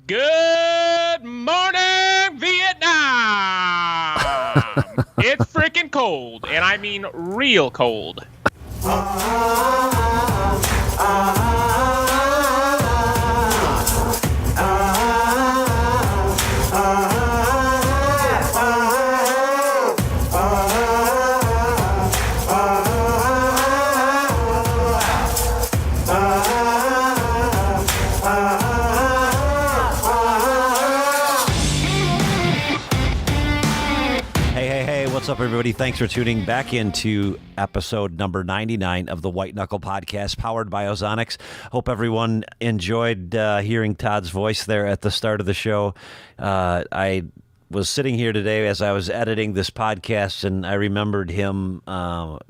Good morning, Vietnam! It's freaking cold, and I mean real cold. What's up, everybody? Thanks for tuning back into episode number 99 of the White Knuckle podcast, powered by Ozonics. Hope everyone enjoyed hearing Todd's voice there at the start of the show. I was sitting here today as I was editing this podcast, and I remembered him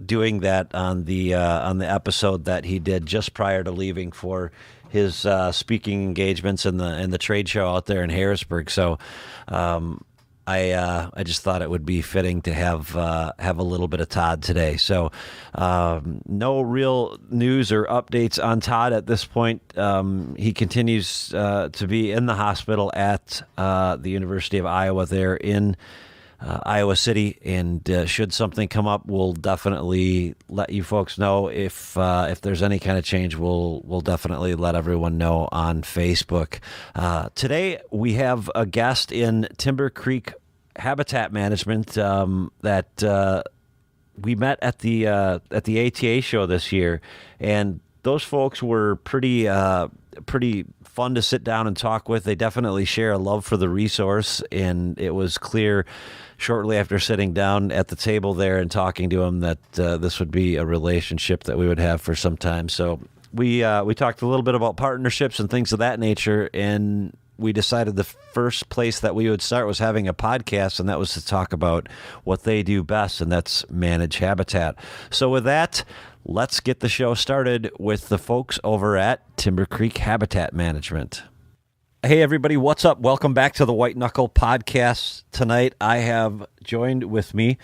doing that on the episode that he did just prior to leaving for his speaking engagements in the trade show out there in Harrisburg. So. I just thought it would be fitting to have a little bit of Todd today. So no real news or updates on Todd at this point. He continues to be in the hospital at the University of Iowa there in Iowa City, and should something come up, we'll definitely let you folks know. If there's any kind of change, we'll definitely let everyone know on Facebook. Today we have a guest in Timber Creek Habitat Management that we met at the ATA show this year, and those folks were pretty fun to sit down and talk with. They definitely share a love for the resource, and it was clear shortly after sitting down at the table there and talking to them that this would be a relationship that we would have for some time. So we talked a little bit about partnerships and things of that nature, and we decided the first place that we would start was having a podcast, and that was to talk about what they do best, and that's manage habitat. So with that, let's get the show started with the folks over at Timber Creek Habitat Management. Hey, everybody, what's up? Welcome back to the White Knuckle podcast. Tonight, I have joined with me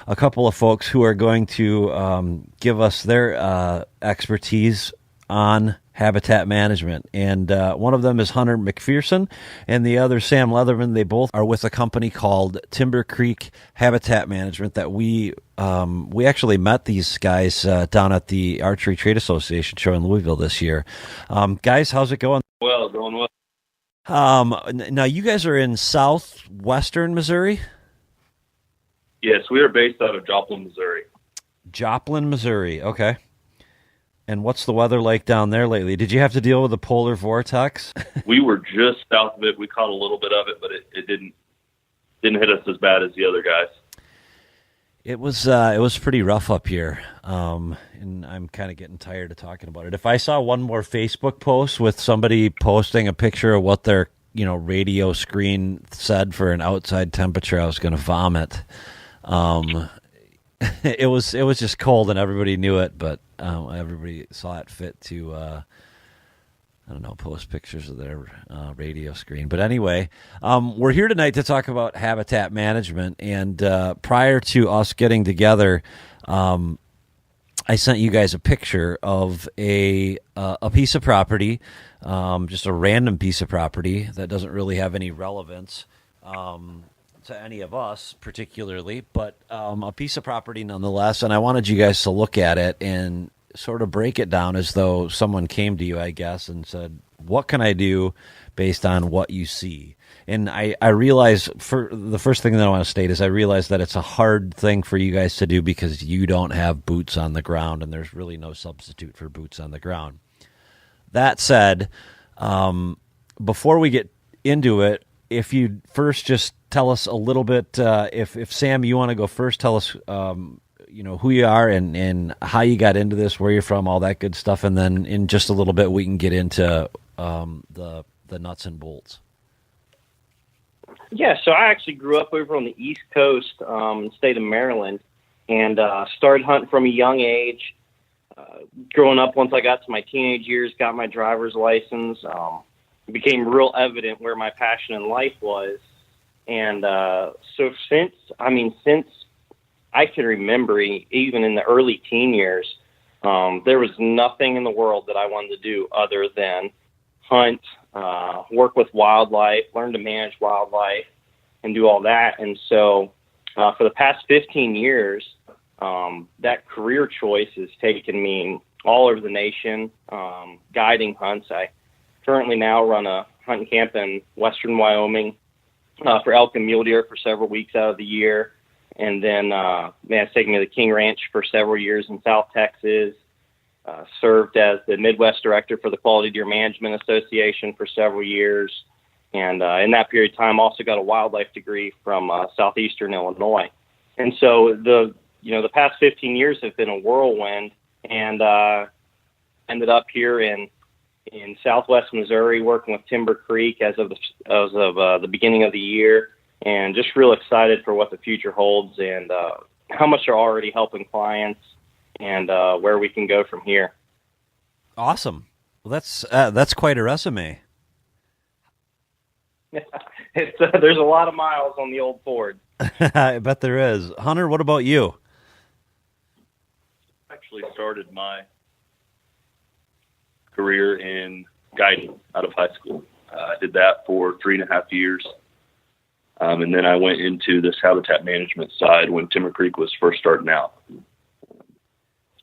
a couple of folks who are going to give us their expertise on habitat management. And one of them is Hunter McPherson, and the other, Sam Leatherman. They both are with a company called Timber Creek Habitat Management that we actually met these guys down at the Archery Trade Association show in Louisville this year. Guys, how's it going? Well, going well. Now, you guys are in southwestern Missouri? Yes, we are based out of Joplin, Missouri. Joplin, Missouri. Okay. And what's the weather like down there lately? Did you have to deal with the polar vortex? We were just south of it. We caught a little bit of it, but it didn't hit us as bad as the other guys. It was pretty rough up here, and I'm kind of getting tired of talking about it. If I saw one more Facebook post with somebody posting a picture of what their radio screen said for an outside temperature, I was going to vomit. It was just cold, and everybody knew it, but everybody saw it fit to post pictures of their radio screen. But anyway, we're here tonight to talk about habitat management. And prior to us getting together, I sent you guys a picture of a piece of property, just a random piece of property that doesn't really have any relevance to any of us particularly, but a piece of property nonetheless. And I wanted you guys to look at it and sort of break it down as though someone came to you, I guess, and said, what can I do based on what you see? And I realize, for the first thing that I want to state is I realize that it's a hard thing for you guys to do because you don't have boots on the ground, and there's really no substitute for boots on the ground. That said, before we get into it, if you first just tell us a little bit, if Sam, you want to go first, tell us who you are and how you got into this, where you're from, all that good stuff, and then in just a little bit we can get into the nuts and bolts. Yeah, so I actually grew up over on the East Coast, state of Maryland, and started hunting from a young age. Growing up, once I got to my teenage years, got my driver's license, it became real evident where my passion in life was. And so since I can remember, even in the early teen years, there was nothing in the world that I wanted to do other than hunt work with wildlife, learn to manage wildlife, and do all that. And so for the past 15 years, that career choice has taken me all over the nation, guiding hunts. I currently now run a hunting camp in western Wyoming for elk and mule deer for several weeks out of the year. And then it's taken me to the King Ranch for several years in South Texas. Served as the Midwest director for the Quality Deer Management Association for several years. And in that period of time, also got a wildlife degree from Southeastern Illinois. And so the past 15 years have been a whirlwind, and ended up here in Southwest Missouri working with Timber Creek as of the beginning of the year, and just real excited for what the future holds and how much they're already helping clients and where we can go from here. Awesome. Well, that's quite a resume. There's a lot of miles on the old Ford. I bet there is. Hunter, what about you? Actually started my career in guiding out of high school. I did that for 3.5 years. And then I went into this habitat management side when Timber Creek was first starting out.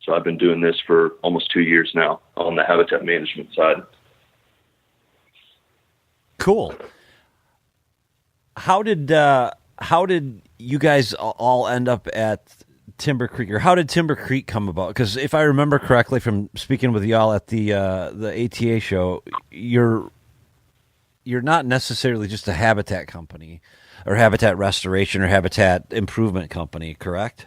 So I've been doing this for almost 2 years now on the habitat management side. Cool. How did you guys all end up at Timber Creek, or how did Timber Creek come about? Because if I remember correctly from speaking with y'all at the ATA show, you're not necessarily just a habitat company or habitat restoration or habitat improvement company, correct?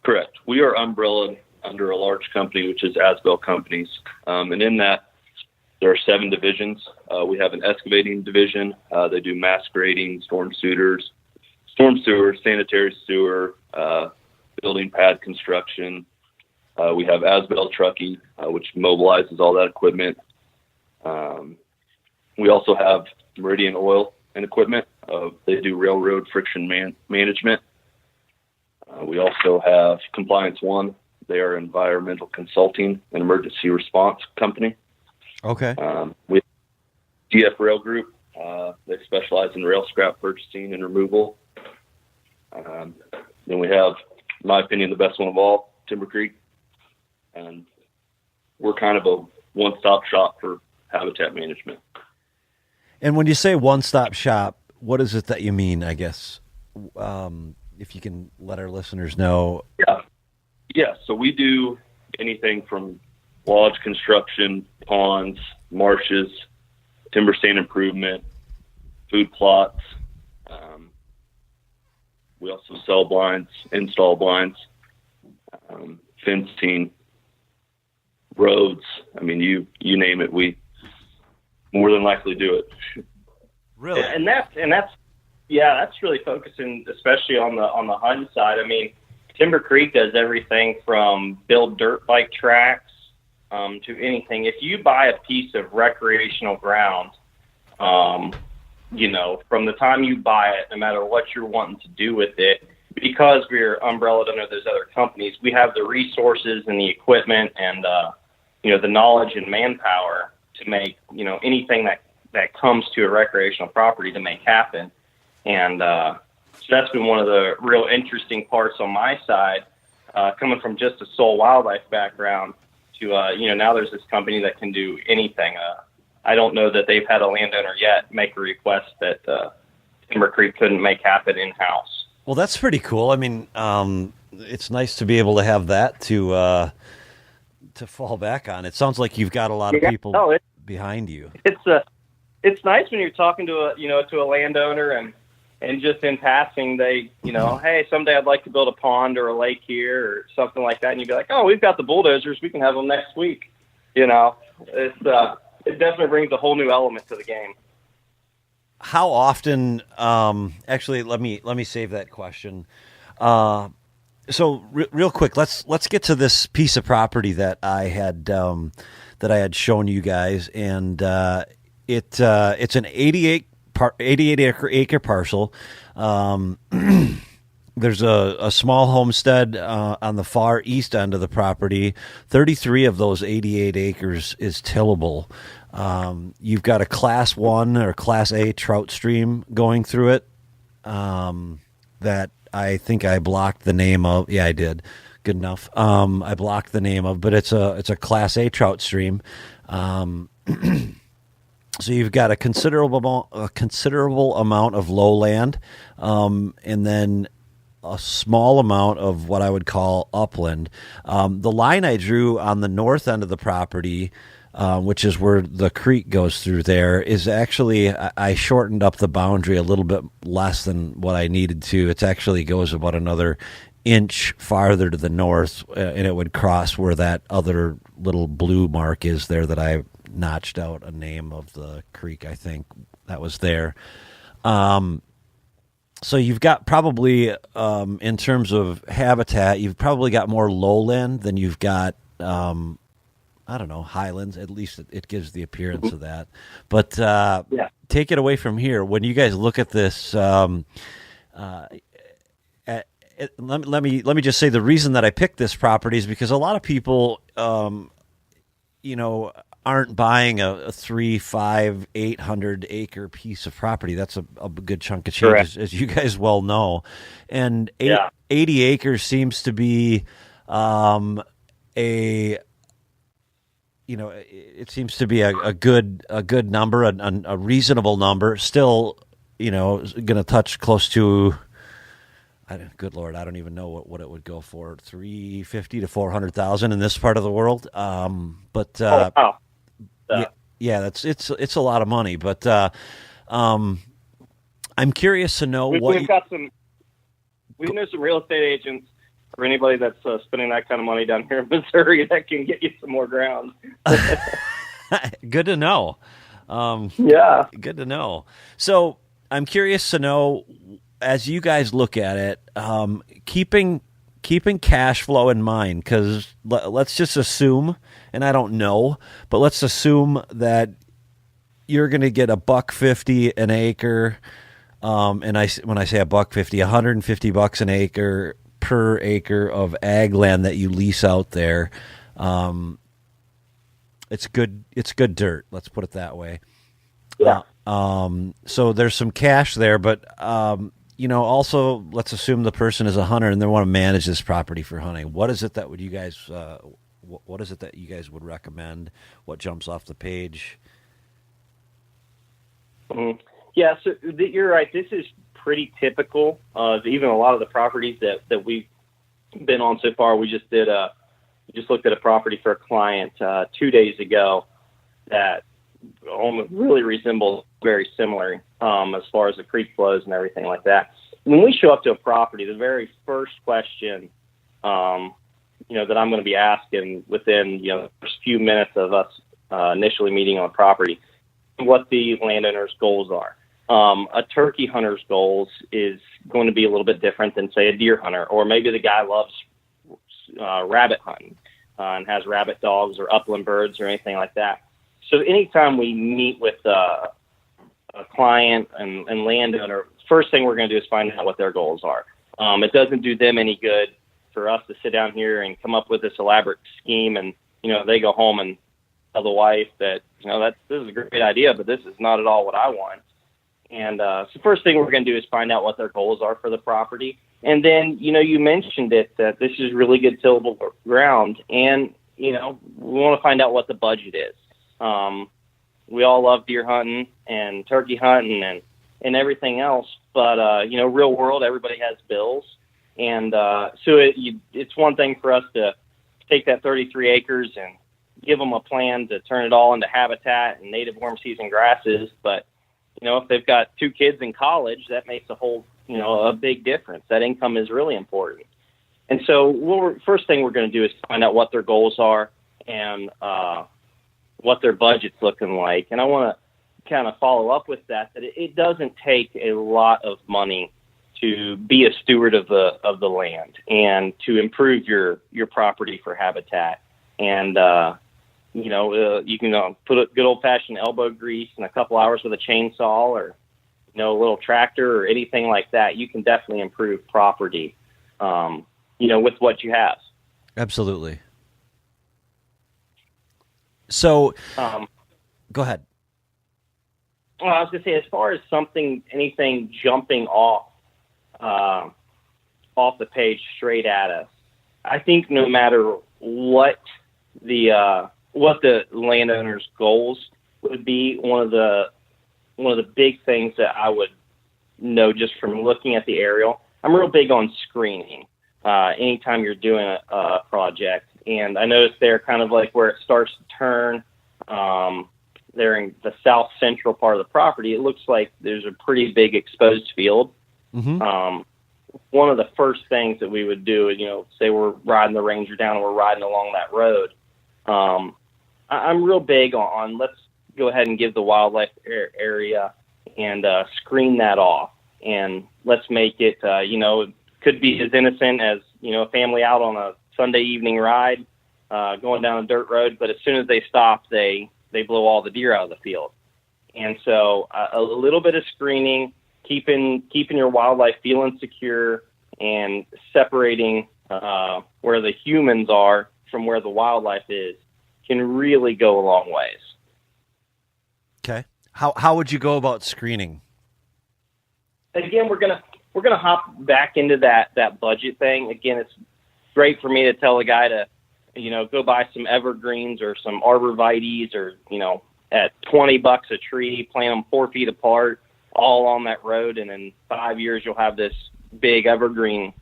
Correct. We are umbrellaed under a large company, which is Asbel Companies. And in that, there are 7 divisions. We have an excavating division. They do mass grading, storm sewer, sanitary sewer, building pad construction. We have Asbel Trucking, which mobilizes all that equipment. We also have Meridian Oil and Equipment. They do railroad friction management. We also have Compliance One. They are environmental consulting and emergency response company. Okay. We have DF Rail Group. They specialize in rail scrap purchasing and removal. Then we have, in my opinion, the best one of all, Timber Creek. And we're kind of a one-stop shop for habitat management. And when you say one-stop shop, what is it that you mean, I guess? If you can let our listeners know. Yeah. So we do anything from lodge construction, ponds, marshes, timber stand improvement, food plots. We also sell blinds, install blinds, fencing, roads. I mean, you name it, we more than likely do it. Really? And that's really focusing, especially on the hunt side. I mean, Timber Creek does everything from build dirt bike tracks to anything. If you buy a piece of recreational ground, from the time you buy it, no matter what you're wanting to do with it, because we're umbrellaed under those other companies, we have the resources and the equipment and the knowledge and manpower to make anything that comes to a recreational property to make happen. And so that's been one of the real interesting parts on my side, coming from just a sole wildlife background to, now there's this company that can do anything. I don't know that they've had a landowner yet make a request that Timber Creek couldn't make happen in-house. Well, that's pretty cool. I mean, it's nice to be able to have that to fall back on. It sounds like you've got a lot of people behind you. It's nice when you're talking to a landowner and just in passing, they, hey, someday I'd like to build a pond or a lake here or something like that. And you'd be like, oh, we've got the bulldozers. We can have them next week. It definitely brings a whole new element to the game. How often, actually, let me save that question. So real quick, let's get to this piece of property that I had shown you guys. And, it's an 88 acre parcel. There's a small homestead on the far east end of the property. 33 of those 88 acres is tillable. You've got a Class 1 or Class A trout stream going through it that I think I blocked the name of. Yeah, I did. Good enough. I blocked the name of, but it's a Class A trout stream. So you've got a considerable amount of lowland, and then a small amount of what I would call upland. The line I drew on the north end of the property, which is where the creek goes through there, is actually, I shortened up the boundary a little bit less than what I needed to. It actually goes about another inch farther to the north, and it would cross where that other little blue mark is there that I notched out a name of the creek, I think, that was there. So you've got probably, in terms of habitat, you've probably got more lowland than you've got, I don't know, highlands. At least it gives the appearance of that. But take it away from here. When you guys look at this, let me just say the reason that I picked this property is because a lot of people, aren't buying a 3, 5, 800 acre piece of property. That's a good chunk of change, as you guys well know. And 80 acres seems to be it seems to be a good number, a reasonable number. Still, going to touch close to. Good Lord, I don't even know what it would go for. 350 to 400,000 in this part of the world. It's a lot of money. But I'm curious to know we know some real estate agents, or anybody that's spending that kind of money down here in Missouri that can get you some more ground. Good to know. Good to know. So I'm curious to know, as you guys look at it, keeping cash flow in mind, because let's just assume, and I don't know, but let's assume that you're going to get $150 an acre, and when I say $150, $150 an acre per acre of ag land that you lease out there. It's good dirt. Let's put it that way. Yeah. So there's some cash there, but also let's assume the person is a hunter and they want to manage this property for hunting. What is it that you guys would recommend? What jumps off the page? Mm-hmm. Yeah, so you're right. This is pretty typical of even a lot of the properties that we've been on so far. We just looked at a property for a client 2 days ago that almost really resembles very similar as far as the creek flows and everything like that. When we show up to a property, the very first question, that I'm going to be asking within the first few minutes of us initially meeting on a property, what the landowner's goals are. A turkey hunter's goals is going to be a little bit different than, say, a deer hunter, or maybe the guy loves rabbit hunting and has rabbit dogs or upland birds or anything like that. So anytime we meet with a client and landowner, first thing we're going to do is find out what their goals are. It doesn't do them any good for us to sit down here and come up with this elaborate scheme, and they go home and tell the wife that this is a great idea, but this is not at all what I want. And so first thing we're going to do is find out what their goals are for the property. And then, you mentioned it, that this is really good tillable ground. And, we want to find out what the budget is. We all love deer hunting and turkey hunting and everything else. But, real world, everybody has bills. And so it's one thing for us to take that 33 acres and give them a plan to turn it all into habitat and native warm season grasses. But, if they've got 2 kids in college, that makes a big difference. That income is really important. And so first thing we're going to do is find out what their goals are and what their budget's looking like. And I want to kind of follow up with that it doesn't take a lot of money to be a steward of the land and to improve your property for habitat. And, you can put a good old-fashioned elbow grease and a couple hours with a chainsaw or, a little tractor or anything like that. You can definitely improve property, with what you have. Absolutely. So Go ahead. Well, I was going to say, as far as anything jumping off the page straight at us, I think no matter what the landowner's goals would be, one of the big things that I would know just from looking at the aerial, I'm real big on screening. Anytime you're doing a project, and I noticed they're kind of like where it starts to turn. They're in the south central part of the property. It looks like there's a pretty big exposed field. Mm-hmm. One of the first things that we would do is, say we're riding the Ranger down and we're riding along that road. I'm real big on let's go ahead and give the wildlife area and screen that off. And let's make it, it could be as innocent as, a family out on a Sunday evening ride, going down a dirt road. But as soon as they stop, they blow all the deer out of the field. And so a little bit of screening, keeping your wildlife feeling secure, and separating where the humans are from where the wildlife is can really go a long ways. Okay. How would you go about screening? Again, we're gonna hop back into that budget thing. Again, it's great for me to tell a guy to, go buy some evergreens or some arborvitaes, or, at $20 a tree, plant them 4 feet apart, all on that road. And in 5 years, you'll have this big evergreen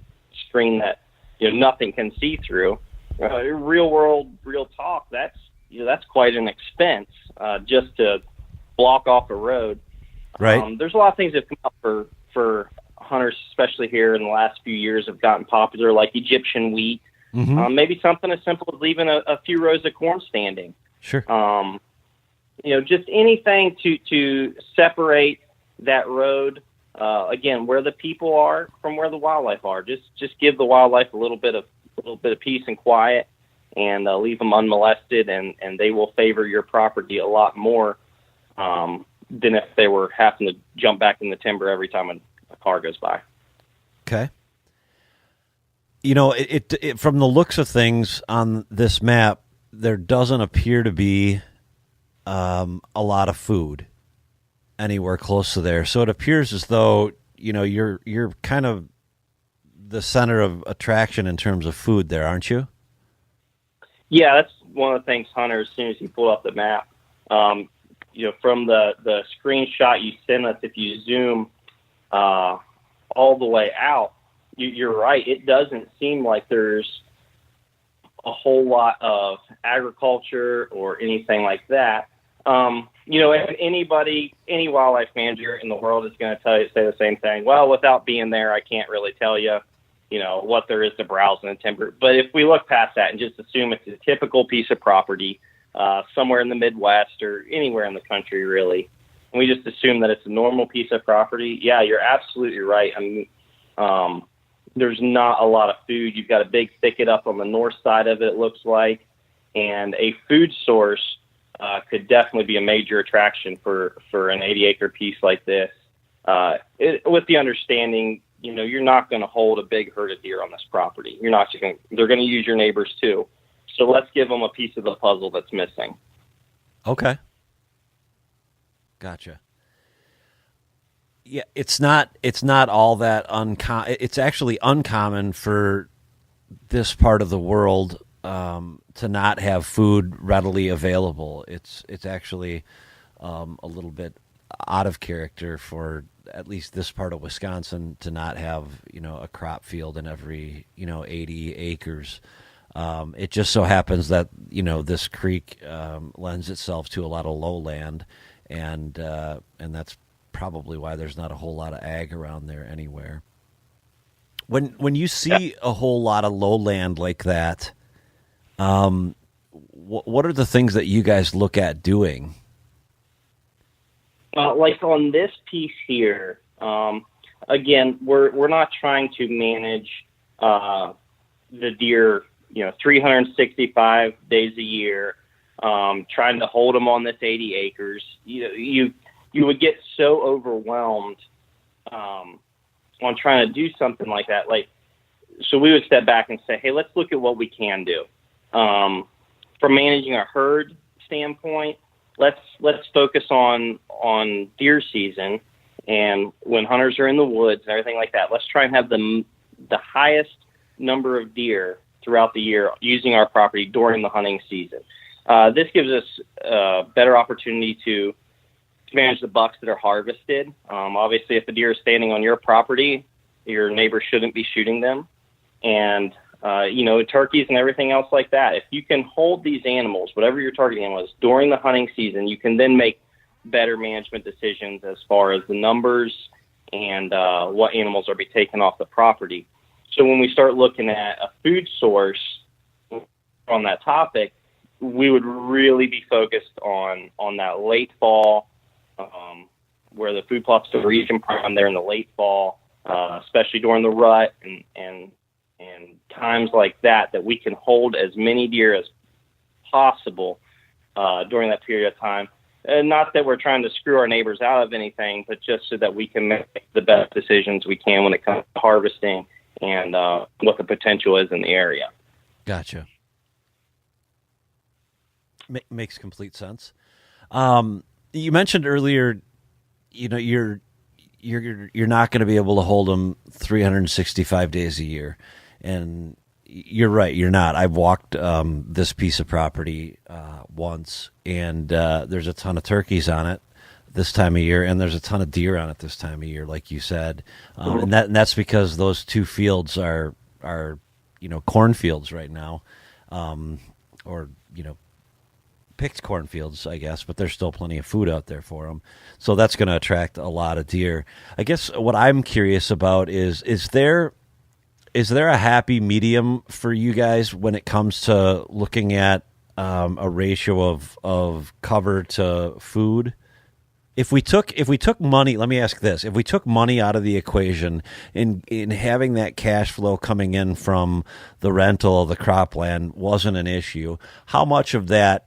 screen that, nothing can see through. Real world, real talk. That's quite an expense, just to block off a road. Right. There's a lot of things that come up for hunters, especially here in the last few years, have gotten popular, like Egyptian wheat. Mm-hmm. Maybe something as simple as leaving a few rows of corn standing. Sure. Just anything to separate that road, again, where the people are from where the wildlife are. Just give the wildlife a little bit of peace and quiet, and leave them unmolested, and they will favor your property a lot more than if they were having to jump back in the timber every time a car goes by. Okay. It from the looks of things on this map, there doesn't appear to be a lot of food anywhere close to there. So it appears as though, you're kind of the center of attraction in terms of food there, aren't you? Yeah, that's one of the things, Hunter, as soon as you pull up the map, from the screenshot you sent us, if you zoom all the way out, you're right. It doesn't seem like there's a whole lot of agriculture or anything like that. Any wildlife manager in the world is going to say the same thing. Well, without being there, I can't really tell you, what there is to browse in the timber. But if we look past that and just assume it's a typical piece of property, somewhere in the Midwest or anywhere in the country, really, and we just assume that it's a normal piece of property, yeah, you're absolutely right. I mean, there's not a lot of food. You've got a big thicket up on the north side of it looks like, and a food source could definitely be a major attraction for an 80-acre piece like this. With the understanding, you're not going to hold a big herd of deer on this property. They're going to use your neighbors too. So let's give them a piece of the puzzle that's missing. Okay. Gotcha. Yeah, it's not all that uncommon. It's actually uncommon for this part of the world to not have food readily available. It's actually a little bit out of character for at least this part of Wisconsin to not have a crop field in every 80 acres. It just so happens that this creek lends itself to a lot of lowland, and that's probably why there's not a whole lot of ag around there anywhere. When you see a whole lot of lowland like that, what are the things that you guys look at doing? Like on this piece here, again, we're not trying to manage the deer, 365 days a year, trying to hold them on this 80 acres. You would get so overwhelmed on trying to do something like that. So we would step back and say, hey, let's look at what we can do. From managing a herd standpoint, let's focus on deer season, and when hunters are in the woods and everything like that, let's try and have the highest number of deer throughout the year using our property during the hunting season. This gives us a better opportunity to manage the bucks that are harvested. Obviously, if the deer is standing on your property, your neighbor shouldn't be shooting them. And, turkeys and everything else like that. If you can hold these animals, whatever your target animal is, during the hunting season, you can then make better management decisions as far as the numbers and what animals are be taken off the property. So when we start looking at a food source on that topic, we would really be focused on that late fall, where the food plots are region prime there in the late fall, especially during the rut and times like that we can hold as many deer as possible during that period of time. And not that we're trying to screw our neighbors out of anything, but just so that we can make the best decisions we can when it comes to harvesting and what the potential is in the area. Gotcha. Makes complete sense. You mentioned earlier, you're not going to be able to hold them 365 days a year, and you're right. You're not. I've walked this piece of property once, and there's a ton of turkeys on it this time of year, and there's a ton of deer on it this time of year, like you said, and that's because those two fields are cornfields right now, or picked cornfields, I guess, but there's still plenty of food out there for them. So that's going to attract a lot of deer. I guess what I'm curious about is there a happy medium for you guys when it comes to looking at a ratio of cover to food? If we took money, let me ask this: if we took money out of the equation in having that cash flow coming in from the rental of the cropland wasn't an issue, how much of that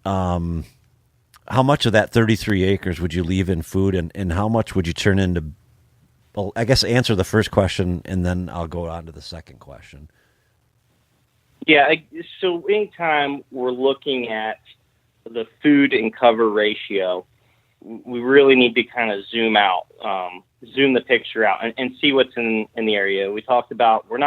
33 acres would you leave in food, and how much would you turn into? Well, I guess answer the first question, and then I'll go on to the second question. Yeah, so anytime we're looking at the food and cover ratio, we really need to kind of zoom the picture out and see what's in the area. We talked about we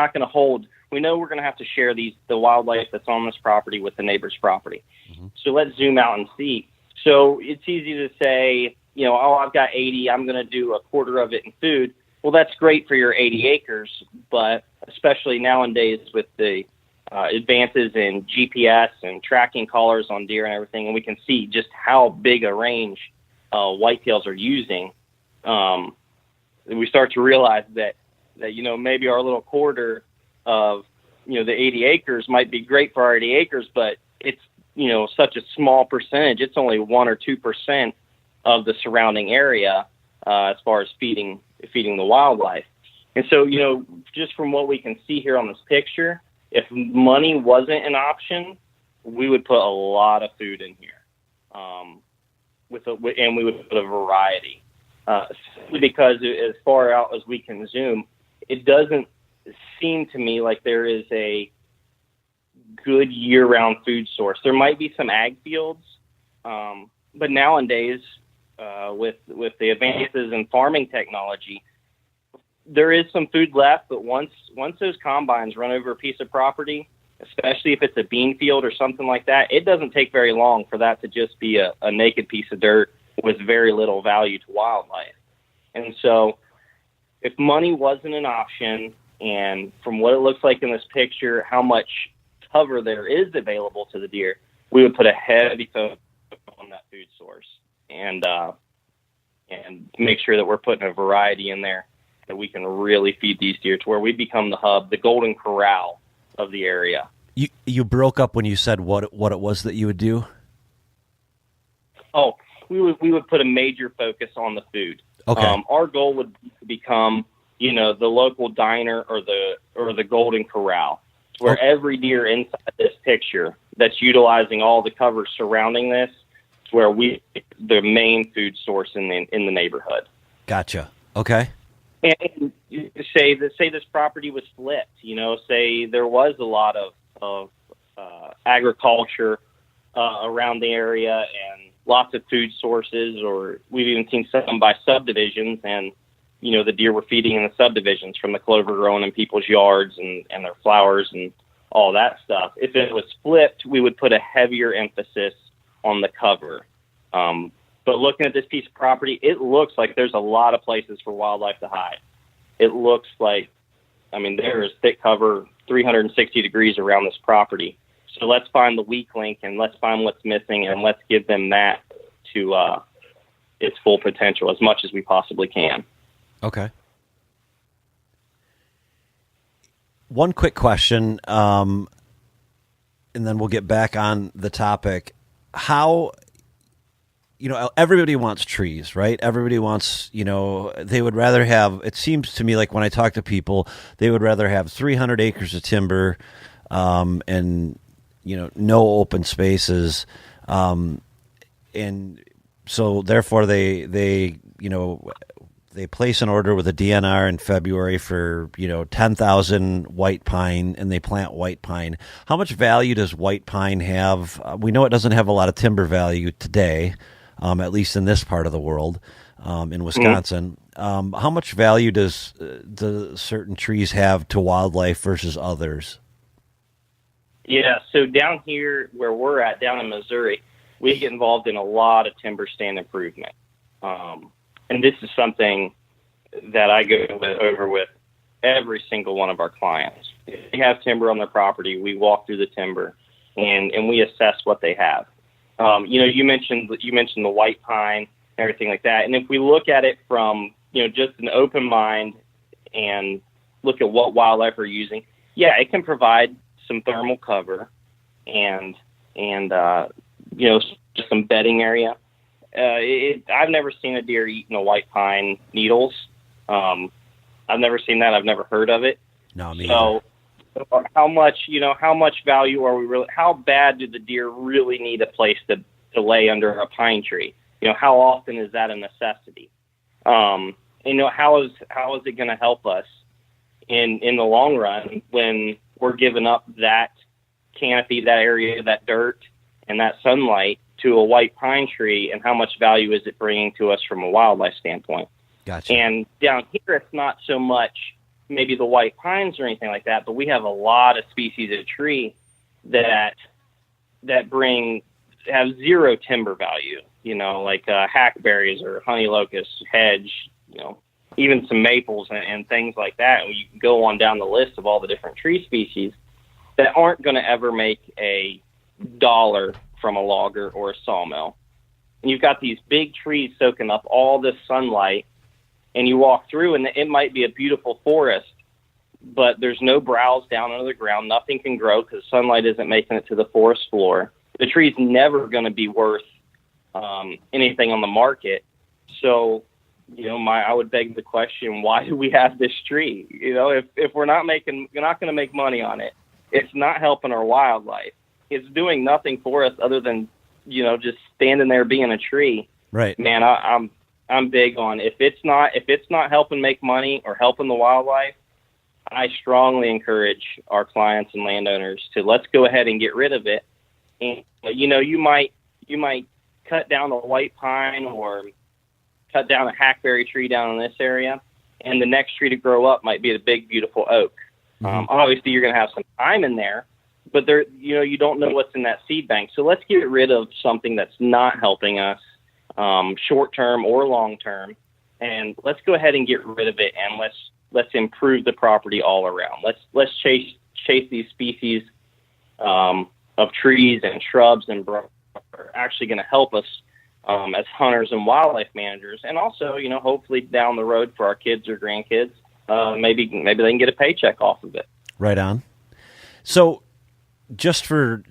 know we're going to have to share the wildlife that's on this property with the neighbor's property. Mm-hmm. So let's zoom out and see. So it's easy to say, I've got 80, I'm going to do a quarter of it in food. Well, that's great for your 80 acres, but especially nowadays with the advances in GPS and tracking collars on deer and everything, and we can see just how big a range whitetails are using, we start to realize that maybe our little quarter of the 80 acres might be great for our 80 acres, but it's such a small percentage. It's only 1 or 2% of the surrounding area as far as feeding the wildlife. And so just from what we can see here on this picture, if money wasn't an option, we would put a lot of food in here. And we would put a variety, simply because as far out as we can zoom, it doesn't seem to me like there is a good year-round food source. There might be some ag fields, but nowadays, with the advances in farming technology, there is some food left. But once those combines run over a piece of property, especially if it's a bean field or something like that, it doesn't take very long for that to just be a naked piece of dirt with very little value to wildlife. And so if money wasn't an option, and from what it looks like in this picture, how much cover there is available to the deer, we would put a heavy focus on that food source and make sure that we're putting a variety in there that we can really feed these deer to where we become the hub, the golden corral of the area. You broke up when you said what it was that you would do? Oh, we would put a major focus on the food. Okay. Our goal would become, the local diner or the golden corral, where every deer inside this picture that's utilizing all the cover surrounding this, where the main food source in the neighborhood. Gotcha. Okay. And say this property was flipped, say there was a lot of agriculture around the area, lots of food sources, or we've even seen some by subdivisions, and the deer were feeding in the subdivisions from the clover growing in people's yards and their flowers and all that stuff. If it was flipped, we would put a heavier emphasis on the cover. But looking at this piece of property, it looks like there's a lot of places for wildlife to hide. It looks like, there is thick cover 360 degrees around this property. So let's find the weak link, and let's find what's missing, and let's give them that to its full potential as much as we possibly can. Okay. One quick question, and then we'll get back on the topic. How, everybody wants trees, right? Everybody wants, they would rather have, it seems to me like when I talk to people, they would rather have 300 acres of timber and, no open spaces. And so therefore they place an order with a DNR in February for, 10,000 white pine, and they plant white pine. How much value does white pine have? We know it doesn't have a lot of timber value today, at least in this part of the world, in Wisconsin. How much value does certain trees have to wildlife versus others? Yeah, so down here where we're at, down in Missouri, we get involved in a lot of timber stand improvement. And this is something that I go over with every single one of our clients. If they have timber on their property, we walk through the timber and we assess what they have. You mentioned the white pine and everything like that. And if we look at it from, just an open mind and look at what wildlife are using, yeah, it can provide some thermal cover and just some bedding area. I've never seen a deer eating a white pine needles. I've never seen that. I've never heard of it. No, me so either. How much value are we really, how bad do the deer really need a place to lay under a pine tree? How often is that a necessity? How is it going to help us in the long run when we're giving up that canopy, that area, that dirt, and that sunlight to a white pine tree, and how much value is it bringing to us from a wildlife standpoint? Gotcha. And down here, it's not so much maybe the white pines or anything like that, but we have a lot of species of tree that have zero timber value, like hackberries or honey locust, hedge, even some maples and things like that. And you can go on down the list of all the different tree species that aren't going to ever make a dollar from a logger or a sawmill. And you've got these big trees soaking up all this sunlight, and you walk through and it might be a beautiful forest, but there's no browse down under the ground. Nothing can grow because sunlight isn't making it to the forest floor. The tree's never going to be worth anything on the market. So, I would beg the question, why do we have this tree? If we're not going to make money on it, it's not helping our wildlife. It's doing nothing for us other than, just standing there being a tree. Right. Man, I'm big on if it's not helping make money or helping the wildlife, I strongly encourage our clients and landowners to let's go ahead and get rid of it. And you might cut down a white pine or cut down a hackberry tree down in this area, and the next tree to grow up might be a big, beautiful oak. Mm-hmm. Obviously, you're going to have some time in there, but there, you don't know what's in that seed bank. So let's get rid of something that's not helping us, short term or long term, and let's go ahead and get rid of it, and let's improve the property all around. Let's chase these species of trees and shrubs and brush are actually going to help us as hunters and wildlife managers, and also, hopefully down the road for our kids or grandkids, maybe they can get a paycheck off of it. Right on. So, just for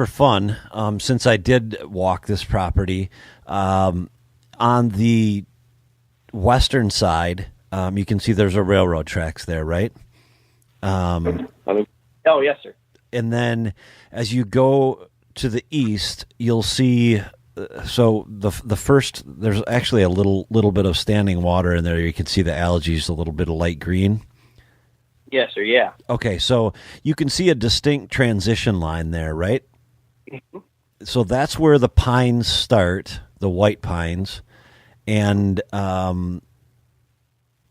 fun, since I did walk this property, on the western side, you can see there's a railroad tracks there, right? Oh, yes, sir. And then as you go to the east, you'll see. So the first, there's actually a little bit of standing water in there. You can see the algae is a little bit of light green. Yes, sir. Yeah. Okay, so you can see a distinct transition line there, right? Mm-hmm. So that's where the pines start, the white pines, and then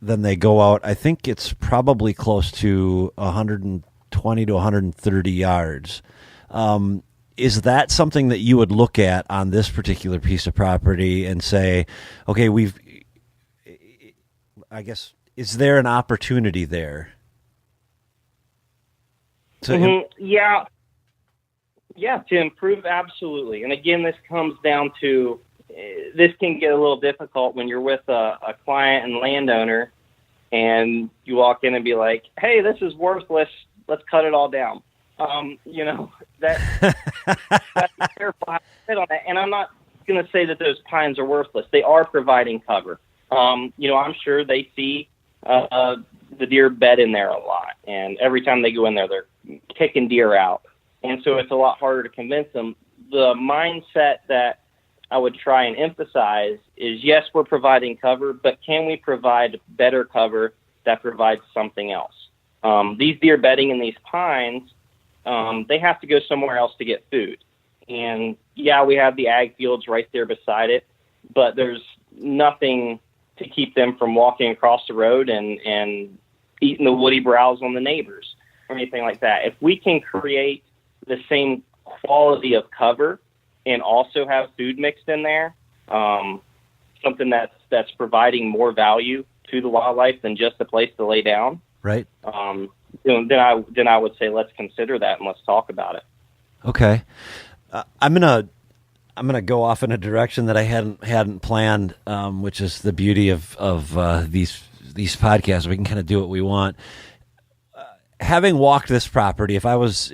they go out. I think it's probably close to 120 to 130 yards. Is that something that you would look at on this particular piece of property and say, okay, I guess, is there an opportunity there? Yeah, to improve, absolutely. And again, this comes down to, this can get a little difficult when you're with a client and landowner and you walk in and be like, hey, this is worthless, let's cut it all down. That's careful how to sit on that. And I'm not going to say that those pines are worthless. They are providing cover. I'm sure they see the deer bed in there a lot. And every time they go in there, they're kicking deer out. And so it's a lot harder to convince them. The mindset that I would try and emphasize is, yes, we're providing cover, but can we provide better cover that provides something else? These deer bedding in these pines, they have to go somewhere else to get food. And yeah, we have the ag fields right there beside it, but there's nothing to keep them from walking across the road and eating the woody browse on the neighbors or anything like that. If we can create the same quality of cover and also have food mixed in there, something that's providing more value to the wildlife than just a place to lay down, right? Then I would say let's consider that and let's talk about it. Okay, I'm gonna go off in a direction that I hadn't planned, which is the beauty of these podcasts. We can kind of do what we want. Having walked this property, if I was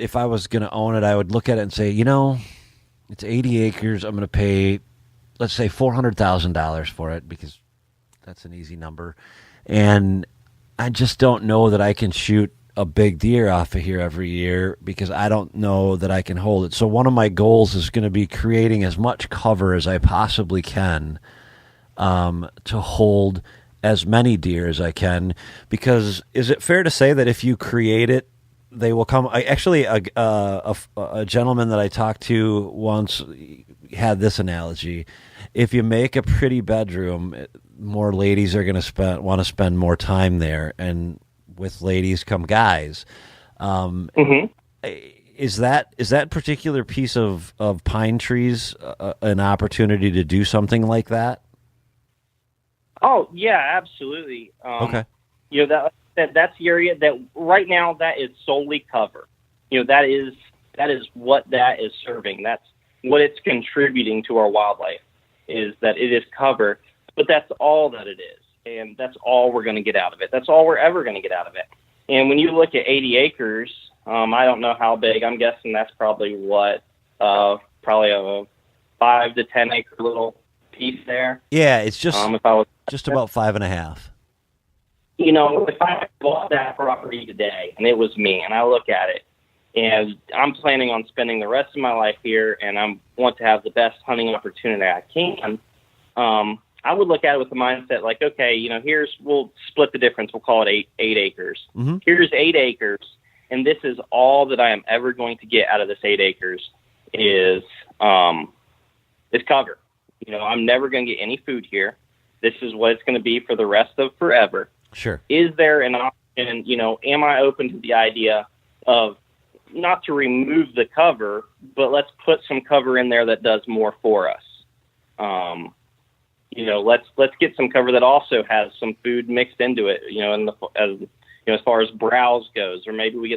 going to own it, I would look at it and say, it's 80 acres. I'm going to pay, let's say, $400,000 for it because that's an easy number, and I just don't know that I can shoot a big deer off of here every year because I don't know that I can hold it. So one of my goals is going to be creating as much cover as I possibly can to hold as many deer as I can, because is it fair to say that if you create it, they will come? Actually, a gentleman that I talked to once had this analogy. If you make a pretty bedroom, more ladies are going to want to spend more time there, and with ladies come guys. Is that particular piece of pine trees an opportunity to do something like that? Oh yeah, absolutely. Okay. That's the area that right now that is solely cover. That is what that is serving. That's what it's contributing to our wildlife, is that it is cover, but that's all that it is. And that's all we're going to get out of it. That's all we're ever going to get out of it. And when you look at 80 acres, I don't know how big. I'm guessing that's probably probably a 5 to 10 acre little piece there. Yeah, it's just if I was just about 5.5. If I bought that property today and it was me, and I look at it, and I'm planning on spending the rest of my life here, and I want to have the best hunting opportunity I can, I would look at it with the mindset like, okay, we'll split the difference. We'll call it 8 acres. Mm-hmm. Here's 8 acres, and this is all that I am ever going to get out of this 8 acres is cover. I'm never going to get any food here. This is what it's going to be for the rest of forever. Sure. Is there an option, am I open to the idea of not to remove the cover, but let's put some cover in there that does more for us? Let's get some cover that also has some food mixed into it, as far as browse goes, or maybe we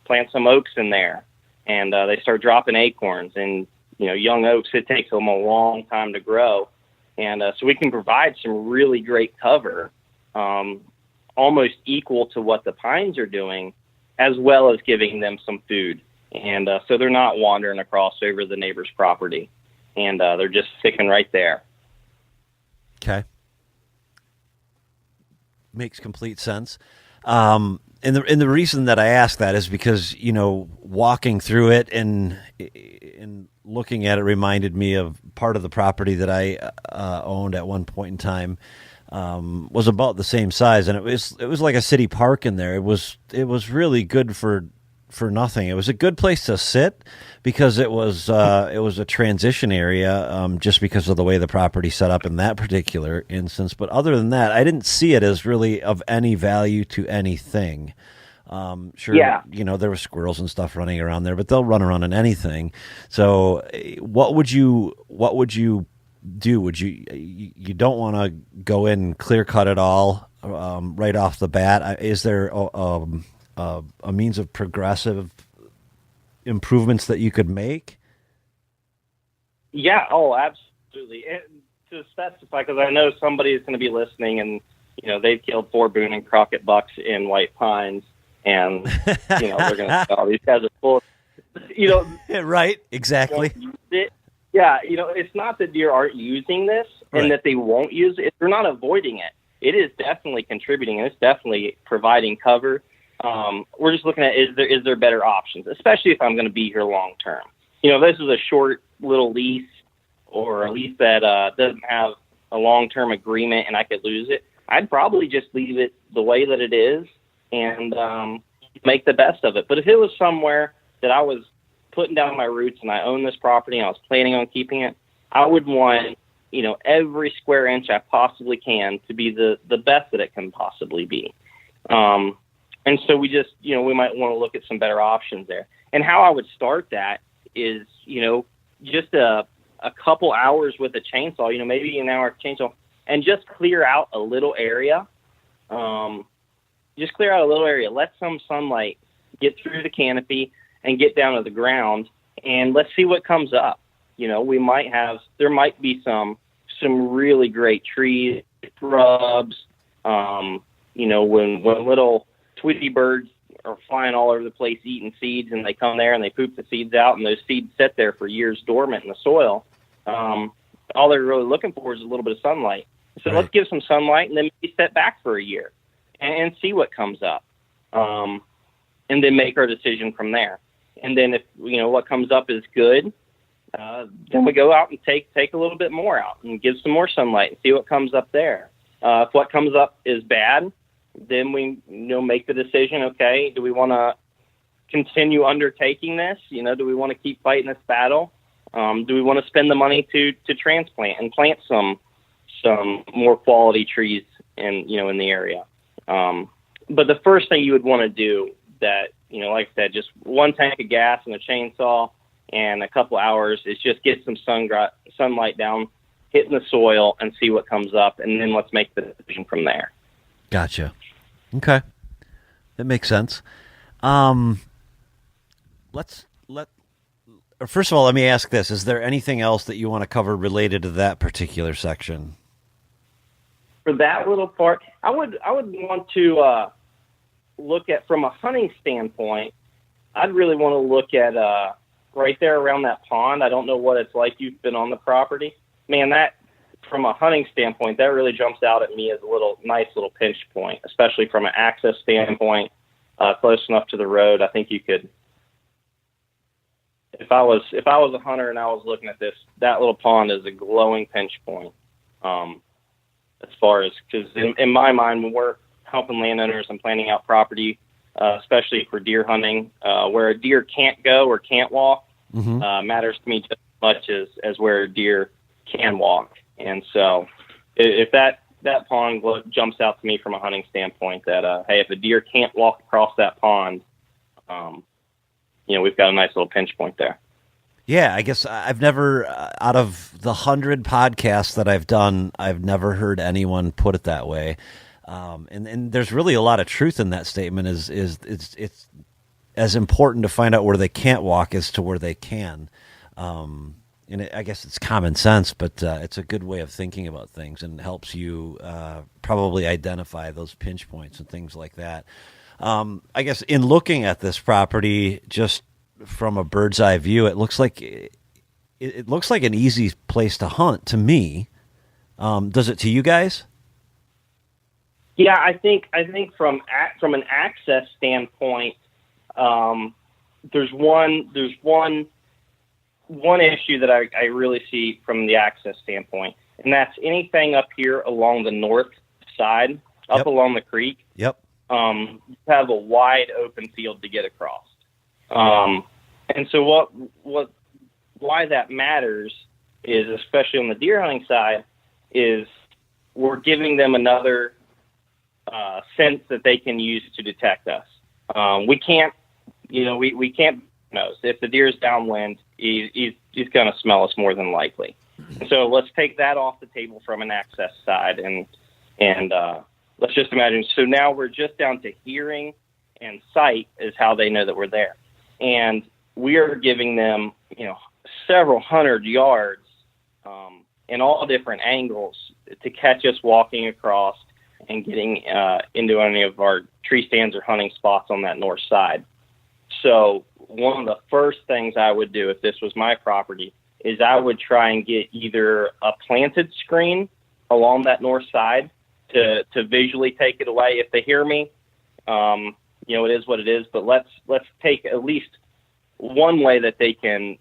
plant some oaks in there and they start dropping acorns, and, young oaks, it takes them a long time to grow. And so we can provide some really great cover, almost equal to what the pines are doing, as well as giving them some food. And so they're not wandering across over the neighbor's property, and they're just sticking right there. Okay. Makes complete sense. And the reason that I ask that is because, walking through it and looking at it reminded me of part of the property that I owned at one point in time. Was about the same size, and it was like a city park in there. It was really good for for nothing. It was a good place to sit because it was a transition area, just because of the way the property set up in that particular instance. But other than that, I didn't see it as really of any value to anything. Sure, Yeah. There were squirrels and stuff running around there, but they'll run around in anything. So, what would you do? Would you don't want to go in and clear cut it all right off the bat? Is there a means of progressive improvements that you could make? Yeah. Oh, absolutely. And to specify, because I know somebody is going to be listening, and they've killed 4 Boone and Crockett bucks in White Pines. And, they're going to say, oh, these guys are full of, Right, exactly. Yeah, it's not that deer aren't using this and that they won't use it. They're not avoiding it. It is definitely contributing, and it's definitely providing cover. We're just looking at, is there better options, especially if I'm going to be here long term. If this is a short little lease or a lease that doesn't have a long-term agreement and I could lose it, I'd probably just leave it the way that it is and make the best of it. But if it was somewhere that I was putting down my roots and I own this property and I was planning on keeping it, I would want, every square inch I possibly can to be the best that it can possibly be. And so we just, we might want to look at some better options there. And how I would start that is, just a couple hours with a chainsaw, maybe an hour chainsaw, and just clear out a little area. Let some sunlight get through the canopy and get down to the ground, and let's see what comes up. There might be some really great trees, shrubs, when little Tweety birds are flying all over the place eating seeds, and they come there and they poop the seeds out, and those seeds sit there for years dormant in the soil. All they're really looking for is a little bit of sunlight. So Let's give some sunlight and then maybe step back for a year and see what comes up. And then make our decision from there. And then if, what comes up is good, then we go out and take a little bit more out and give some more sunlight and see what comes up there. If what comes up is bad, then we, make the decision, okay, do we want to continue undertaking this? Do we want to keep fighting this battle? Do we want to spend the money to transplant and plant some more quality trees in the area? But the first thing you would want to do that, like I said, just one tank of gas and a chainsaw and a couple hours is just get some sunlight down, hitting the soil and see what comes up. And then let's make the decision from there. Gotcha. Okay. That makes sense. First of all, let me ask this. Is there anything else that you want to cover related to that particular section? For that little part, I would want to look at, from a hunting standpoint, I'd really want to look at right there around that pond. I don't know what it's like. You've been on the property. Man, that, from a hunting standpoint, that really jumps out at me as a nice little pinch point, especially from an access standpoint, close enough to the road. I think you could, if I was a hunter and I was looking at this, that little pond is a glowing pinch point. As far as, because in my mind, when we're helping landowners and planning out property, especially for deer hunting, where a deer can't go or can't walk, matters to me just as much as where a deer can walk. And so if that pond jumps out to me from a hunting standpoint, that, hey, if a deer can't walk across that pond, we've got a nice little pinch point there. Yeah, I guess I've never, out of the 100 podcasts that I've done, I've never heard anyone put it that way. And there's really a lot of truth in that statement. It's as important to find out where they can't walk as to where they can. And I guess it's common sense, but it's a good way of thinking about things and helps you probably identify those pinch points and things like that. I guess in looking at this property, just from a bird's eye view, it looks like it looks like an easy place to hunt to me. Does it to you guys? Yeah, I think from an access standpoint, there's one issue that I really see from the access standpoint, and that's anything up here along the north side, up along the creek. Yep. You have a wide open field to get across. And so why that matters is, especially on the deer hunting side, is we're giving them another sense that they can use to detect us. We can't know. If the deer's downwind, he's going to smell us more than likely. So let's take that off the table from an access side, and let's just imagine. So now we're just down to hearing and sight is how they know that we're there, and we are giving them several hundred yards in all different angles to catch us walking across and getting into any of our tree stands or hunting spots on that north side. So one of the first things I would do if this was my property is I would try and get either a planted screen along that north side to visually take it away. If they hear me, it is what it is, but let's take at least one way that they can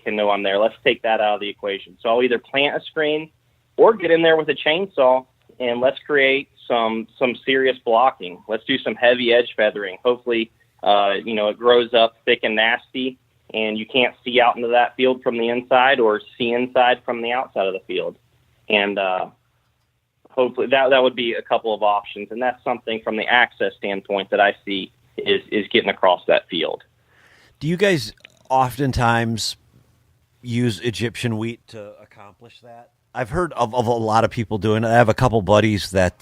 know I'm there. Let's take that out of the equation. So I'll either plant a screen or get in there with a chainsaw and let's create some serious blocking. Let's do some heavy edge feathering. Hopefully, it grows up thick and nasty and you can't see out into that field from the inside or see inside from the outside of the field. And hopefully that would be a couple of options. And that's something from the access standpoint that I see is getting across that field. Do you guys oftentimes use Egyptian wheat to accomplish that? I've heard of a lot of people doing it. I have a couple buddies that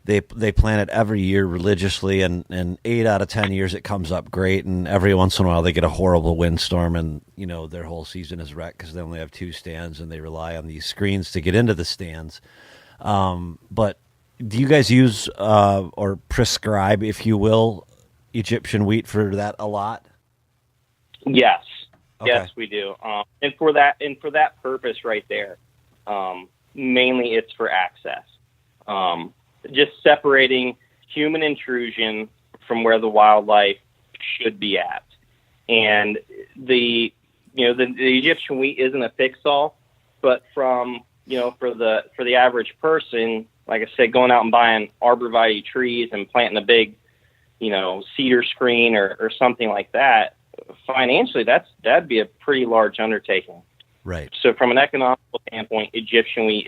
they plant it every year religiously, and 8 out of 10 years it comes up great, and every once in a while they get a horrible windstorm, and their whole season is wrecked because they only have 2 stands and they rely on these screens to get into the stands. But do you guys use or prescribe, if you will, Egyptian wheat for that a lot? Yes. Okay. Yes, we do. And for that purpose right there, mainly it's for access. Just separating human intrusion from where the wildlife should be at. And the Egyptian wheat isn't a fix-all, but for the average person, like I said, going out and buying arborvitae trees and planting a big, cedar screen or something like that, financially, that'd be a pretty large undertaking. Right. So from an economical standpoint, Egyptian wheat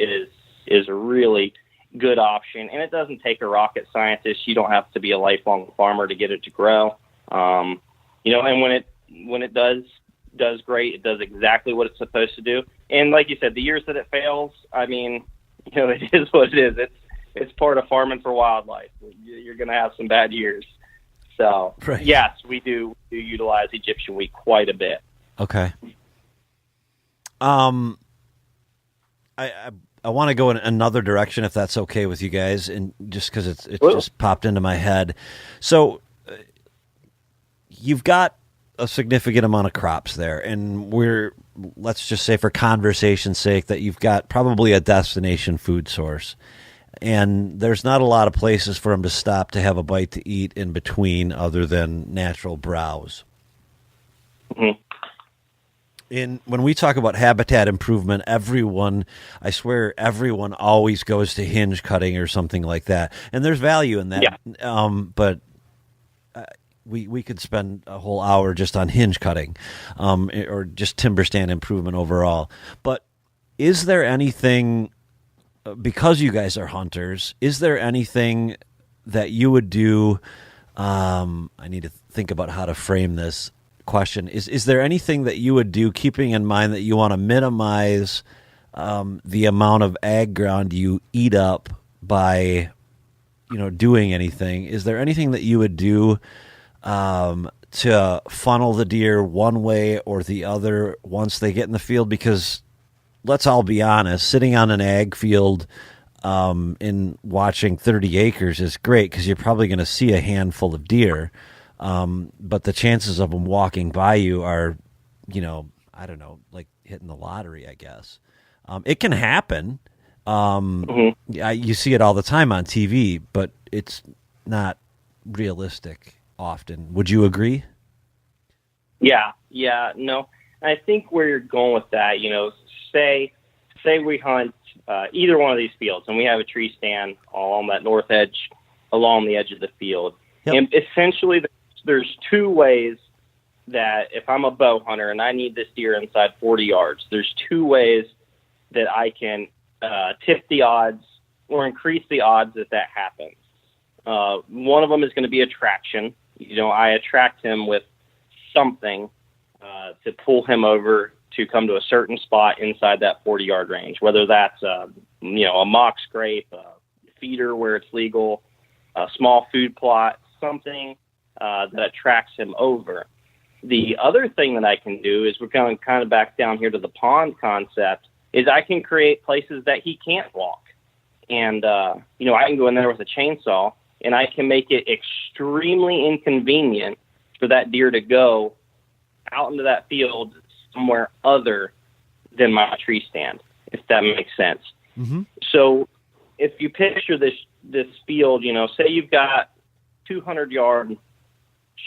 is a really good option, and it doesn't take a rocket scientist. You don't have to be a lifelong farmer to get it to grow. And when it does great, it does exactly what it's supposed to do. And like you said, the years that it fails, it is what it is. It's part of farming for wildlife. You're going to have some bad years. So, right. Yes, we do utilize Egyptian wheat quite a bit. Okay. I want to go in another direction, if that's okay with you guys, and just because it just popped into my head. So, you've got a significant amount of crops there, and let's just say for conversation's sake that you've got probably a destination food source. And there's not a lot of places for them to stop to have a bite to eat in between other than natural browse. Mm-hmm. When we talk about habitat improvement, I swear everyone always goes to hinge cutting or something like that. And there's value in that. Yeah. But we could spend a whole hour just on hinge cutting or just timber stand improvement overall. But is there anything... because you guys are hunters, is there anything that you would do? I need to think about how to frame this question. Is there anything that you would do, keeping in mind that you want to minimize the amount of ag ground you eat up by, doing anything? Is there anything that you would do to funnel the deer one way or the other once they get in the field? Because let's all be honest, sitting on an ag field and watching 30 acres is great because you're probably going to see a handful of deer. But the chances of them walking by you are, I don't know, like hitting the lottery, I guess. It can happen. You see it all the time on TV, but it's not realistic often. Would you agree? Yeah, no. I think where you're going with that, say we hunt either one of these fields and we have a tree stand along that north edge, along the edge of the field. Yep. And essentially there's 2 ways that if I'm a bow hunter and I need this deer inside 40 yards, there's two ways that I can tip the odds or increase the odds that happens. One of them is going to be attraction. I attract him with something to pull him over to come to a certain spot inside that 40-yard range, whether that's a mock scrape, a feeder where it's legal, a small food plot, something that attracts him over. The other thing that I can do is we're going kind of back down here to the pond concept, is I can create places that he can't walk. And, I can go in there with a chainsaw and I can make it extremely inconvenient for that deer to go out into that field somewhere other than my tree stand, if that makes sense. Mm-hmm. So if you picture this field, say you've got 200-yard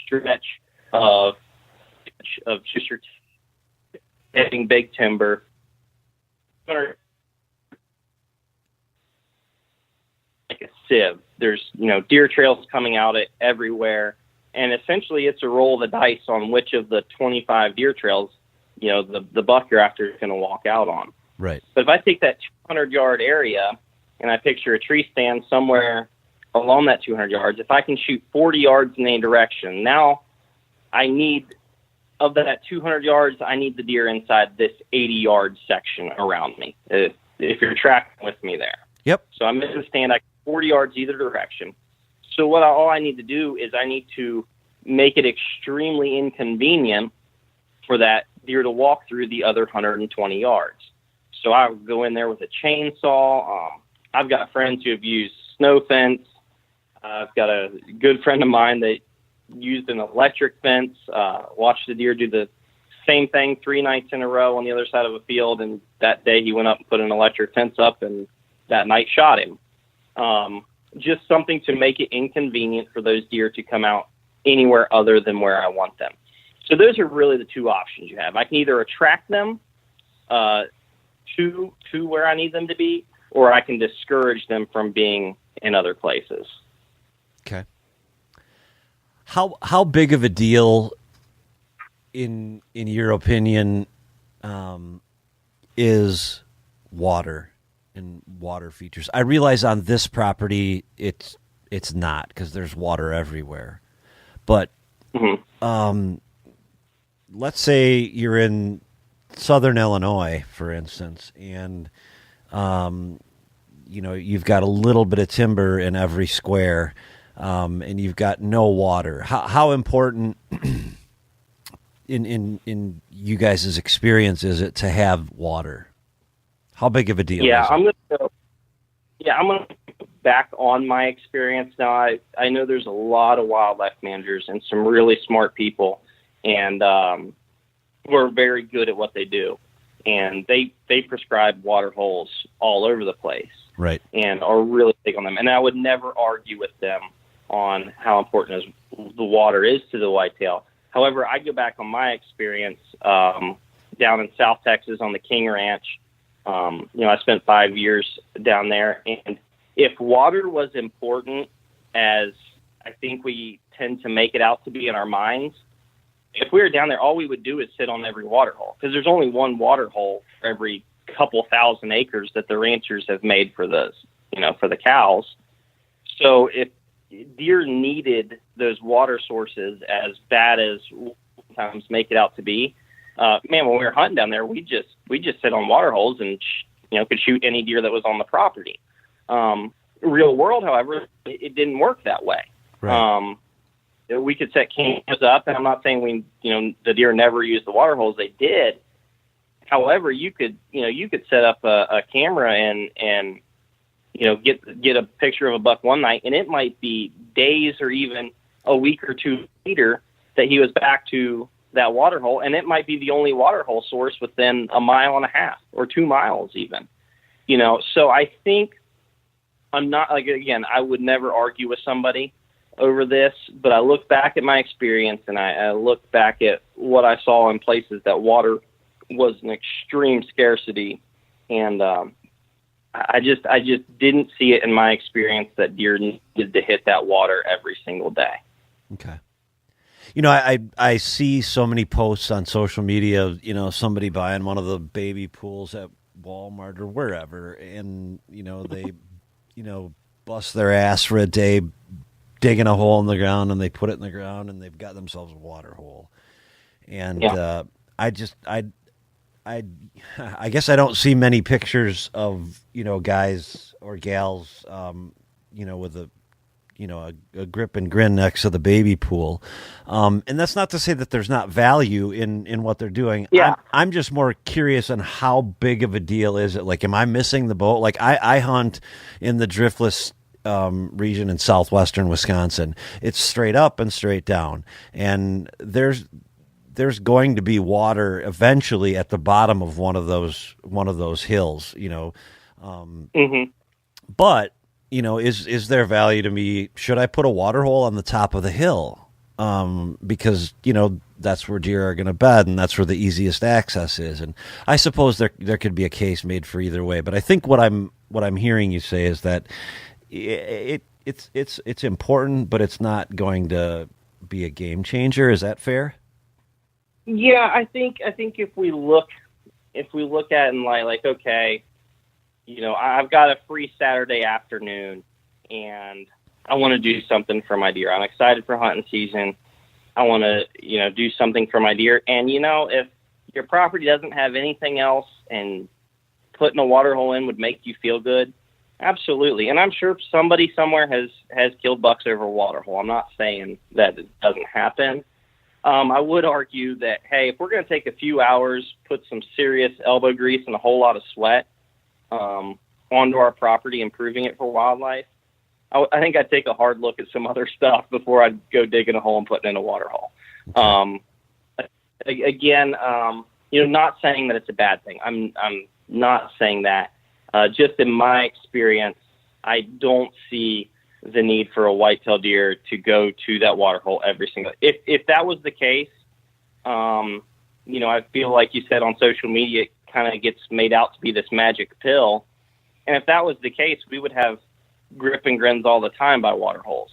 stretch of just your hitting big timber, like a sieve. There's, deer trails coming out it everywhere. And essentially it's a roll of the dice on which of the 25 deer trails, the buck you're after is going to walk out on. Right. But if I take that 200-yard area and I picture a tree stand somewhere along that 200 yards, if I can shoot 40 yards in any direction, now I need, of that 200 yards, I need the deer inside this 80-yard section around me, if you're tracking with me there. Yep. So I'm in the stand, I 40 yards either direction. So all I need to do is I need to make it extremely inconvenient for that deer to walk through the other 120 yards. So I would go in there with a chainsaw. I've got friends who have used snow fence. I've got a good friend of mine that used an electric fence, watched the deer do the same thing 3 nights in a row on the other side of a field, and that day he went up and put an electric fence up, and that night shot him. Just something to make it inconvenient for those deer to come out anywhere other than where I want them. So those are really the two options you have. I can either attract them to where I need them to be, or I can discourage them from being in other places. Okay. How big of a deal, in your opinion, is water and water features? I realize on this property it's not, because there's water everywhere. But let's say you're in southern Illinois, for instance, and you've got a little bit of timber in every square, and you've got no water. How important in you guys' experience is it to have water? How big of a deal is it? I'm going to back on my experience now. I know there's a lot of wildlife managers and some really smart people, and who are very good at what they do. And they prescribe water holes all over the place. Right. And are really big on them. And I would never argue with them on how important the water is to the whitetail. However, I go back on my experience down in South Texas on the King Ranch. I spent 5 years down there, and if water was important, as I think we tend to make it out to be in our minds, if we were down there, all we would do is sit on every water hole, because there's only one water hole for every couple thousand acres that the ranchers have made for those, for the cows. So if deer needed those water sources as bad as sometimes make it out to be, when we were hunting down there, we just sit on water holes and could shoot any deer that was on the property. Real world, however, it didn't work that way. Right. We could set cameras up, and I'm not saying the deer never used the water holes. They did. However, you could set up a camera and get a picture of a buck one night, and it might be days or even a week or two later that he was back to that water hole, and it might be the only water hole source within 1.5 miles or 2 miles even. So I think I'm not, again, I would never argue with somebody over this, but I look back at my experience, and I look back at what I saw in places that water was an extreme scarcity, and I just didn't see it in my experience that deer needed to hit that water every single day. Okay. I see so many posts on social media, somebody buying one of the baby pools at Walmart or wherever, and, they, bust their ass for a day digging a hole in the ground, and they put it in the ground, and they've got themselves a water hole. And I guess I don't see many pictures of, guys or gals, with a grip and grin next to the baby pool. And that's not to say that there's not value in what they're doing. Yeah. I'm just more curious on how big of a deal is it? Like, am I missing the boat? Like, I hunt in the driftless region in southwestern Wisconsin. It's straight up and straight down. And there's going to be water eventually at the bottom of one of those hills, But, is there value to me? Should I put a water hole on the top of the hill? Because, that's where deer are going to bed, and that's where the easiest access is. And I suppose there could be a case made for either way. But I think what I'm hearing you say is that it's important, but it's not going to be a game changer. Is that fair? Yeah, I think if we look at it and like, okay, I've got a free Saturday afternoon and I want to do something for my deer. I'm excited for hunting season. I want to, do something for my deer. And, if your property doesn't have anything else and putting a water hole in would make you feel good, absolutely. And I'm sure somebody somewhere has killed bucks over a water hole. I'm not saying that it doesn't happen. I would argue that, hey, if we're going to take a few hours, put some serious elbow grease and a whole lot of sweat onto our property, improving it for wildlife, I think I'd take a hard look at some other stuff before I'd go digging a hole and putting in a water hole. Again, not saying that it's a bad thing. I'm not saying that. Just in my experience, I don't see the need for a whitetail deer to go to that water hole every single. If that was the case, I feel like you said on social media, it kind of gets made out to be this magic pill. And if that was the case, we would have grip and grins all the time by water holes.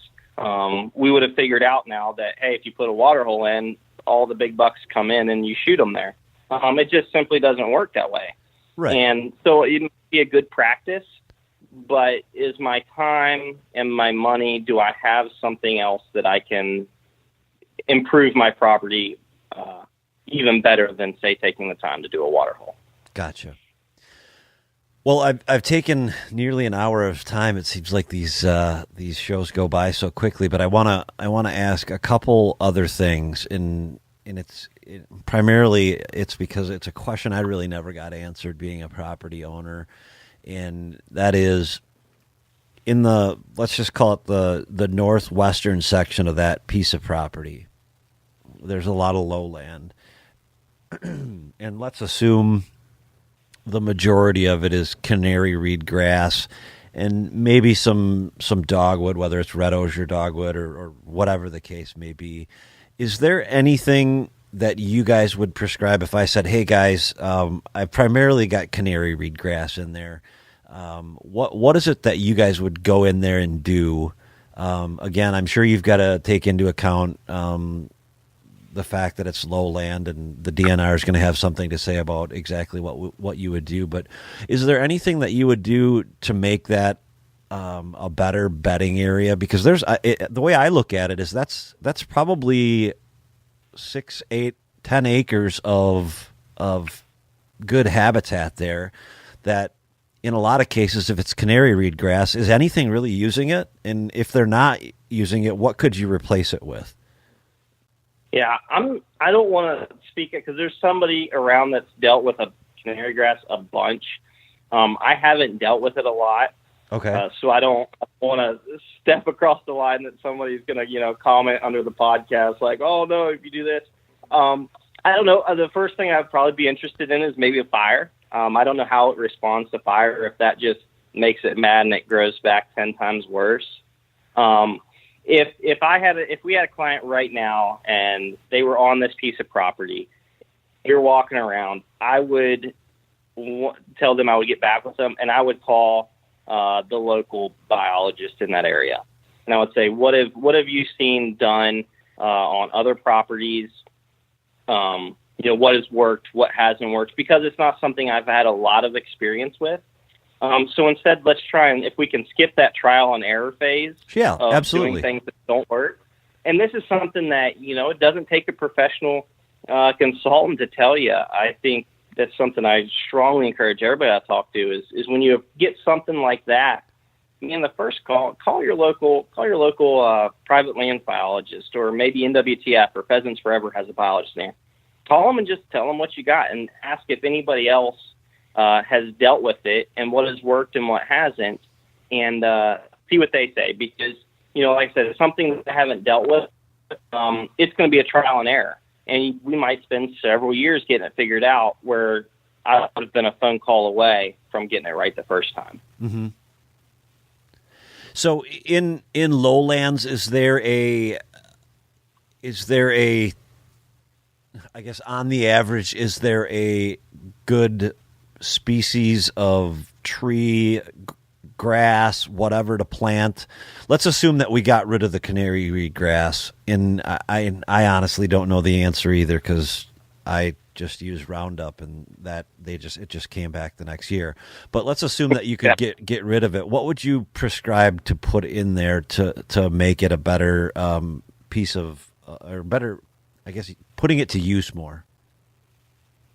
We would have figured out now that, hey, if you put a water hole in, all the big bucks come in and you shoot them there. It just simply doesn't work that way. Right. And so it would be a good practice. But is my time and my money, do I have something else that I can improve my property even better than, say, taking the time to do a water hole? Gotcha. Well, I've taken nearly an hour of time. It seems like these shows go by so quickly, but I wanna ask a couple other things, and primarily it's because it's a question I really never got answered being a property owner. And that is in let's just call it the northwestern section of that piece of property. There's a lot of lowland. And let's assume the majority of it is canary reed grass and maybe some dogwood, whether it's red osier dogwood or whatever the case may be. Is there anything that you guys would prescribe if I said, hey guys, I've primarily got canary reed grass in there. What is it that you guys would go in there and do? Again, I'm sure you've got to take into account the fact that it's lowland and the DNR is going to have something to say about exactly what you would do. But is there anything that you would do to make that a better bedding area? Because the way I look at it is that's probably 6, 8, 10 acres of good habitat there that in a lot of cases, if it's canary reed grass, is anything really using it? And if they're not using it, what could you replace it with? Yeah, I don't want to speak it because there's somebody around that's dealt with a canary grass a bunch. I haven't dealt with it a lot. Okay. So I don't want to step across the line that somebody's going to, comment under the podcast like, oh, no, if you do this. I don't know. The first thing I'd probably be interested in is maybe a fire. I don't know how it responds to fire, or if that just makes it mad and it grows back 10 times worse. If we had a client right now and they were on this piece of property, you're walking around, I would tell them I would get back with them, and I would call the local biologist in that area. And I would say, what have you seen done on other properties. What has worked, what hasn't worked, because it's not something I've had a lot of experience with. So instead, let's try and if we can skip that trial and error phase of absolutely. doing things that don't work. And this is something that, it doesn't take a professional consultant to tell you. I think that's something I strongly encourage everybody I talk to is when you get something like that, the first call your local private land biologist, or maybe NWTF or Pheasants Forever has a biologist there. Call them and just tell them what you got and ask if anybody else has dealt with it and what has worked and what hasn't, and see what they say. Because, like I said, it's something that I haven't dealt with. It's going to be a trial and error. And we might spend several years getting it figured out, where I would have been a phone call away from getting it right the first time. Mm-hmm. So in lowlands, is there a, I guess on the average, is there a good species of tree, grass, whatever to plant? Let's assume that we got rid of the canary reed grass, and I honestly don't know the answer either, because I just used Roundup and that it just came back the next year. But let's assume that you could get rid of it. What would you prescribe to put in there to make it a better piece of or better, I guess, putting it to use more?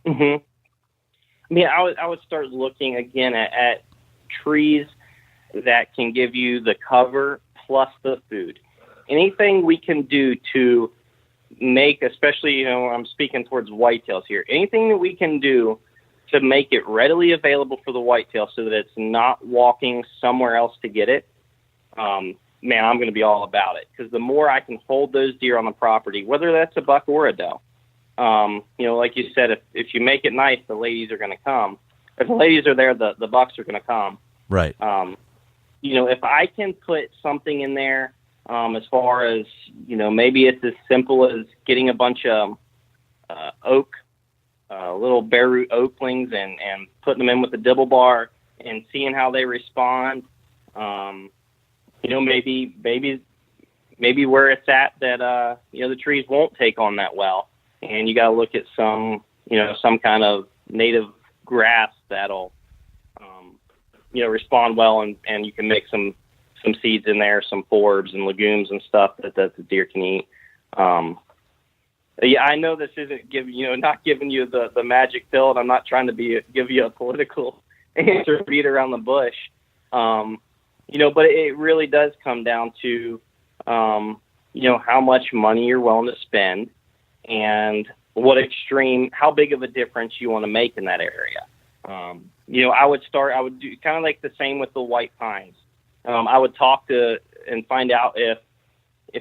Mm-hmm. I would start looking again at trees that can give you the cover plus the food. Anything we can do to make, especially, I'm speaking towards whitetails here, anything that we can do to make it readily available for the whitetail so that it's not walking somewhere else to get it, I'm going to be all about it. Because the more I can hold those deer on the property, whether that's a buck or a doe, like you said, if you make it nice, the ladies are going to come. If the ladies are there, the bucks are going to come. Right. If I can put something in there, as far as, maybe it's as simple as getting a bunch of little bare root oaklings and putting them in with the dibble bar and seeing how they respond. Maybe where it's at that, the trees won't take on that well. And you got to look at some kind of native grass that'll, respond well, and you can make some seeds in there, some forbs and legumes and stuff that the deer can eat. I know this isn't not giving you the magic pill, and I'm not trying to give you a political answer, beat around the bush. But it really does come down to, how much money you're willing to spend and how big of a difference you want to make in that area. I would do kind of like the same with the white pines. I would talk to and find out if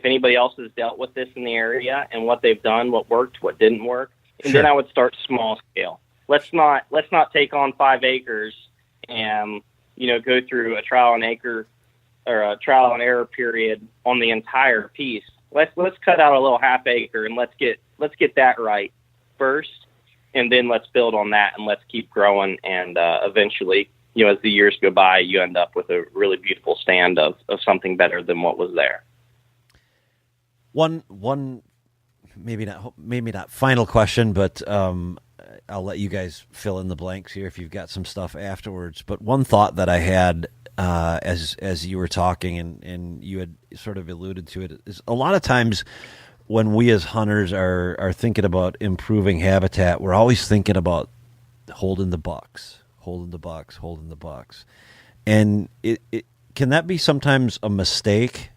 anybody else has dealt with this in the area and what they've done, what worked, what didn't work. And Sure. Then I would start small scale. Let's not take on 5 acres and, go through a trial and error period on the entire piece. Let's cut out a little half acre and let's get that right first. And then let's build on that and let's keep growing. And, eventually, as the years go by, you end up with a really beautiful stand of something better than what was there. One maybe not final question, but I'll let you guys fill in the blanks here if you've got some stuff afterwards. But one thought that I had as you were talking and you had sort of alluded to it is a lot of times when we as hunters are thinking about improving habitat, we're always thinking about holding the bucks. And it can that be sometimes a mistake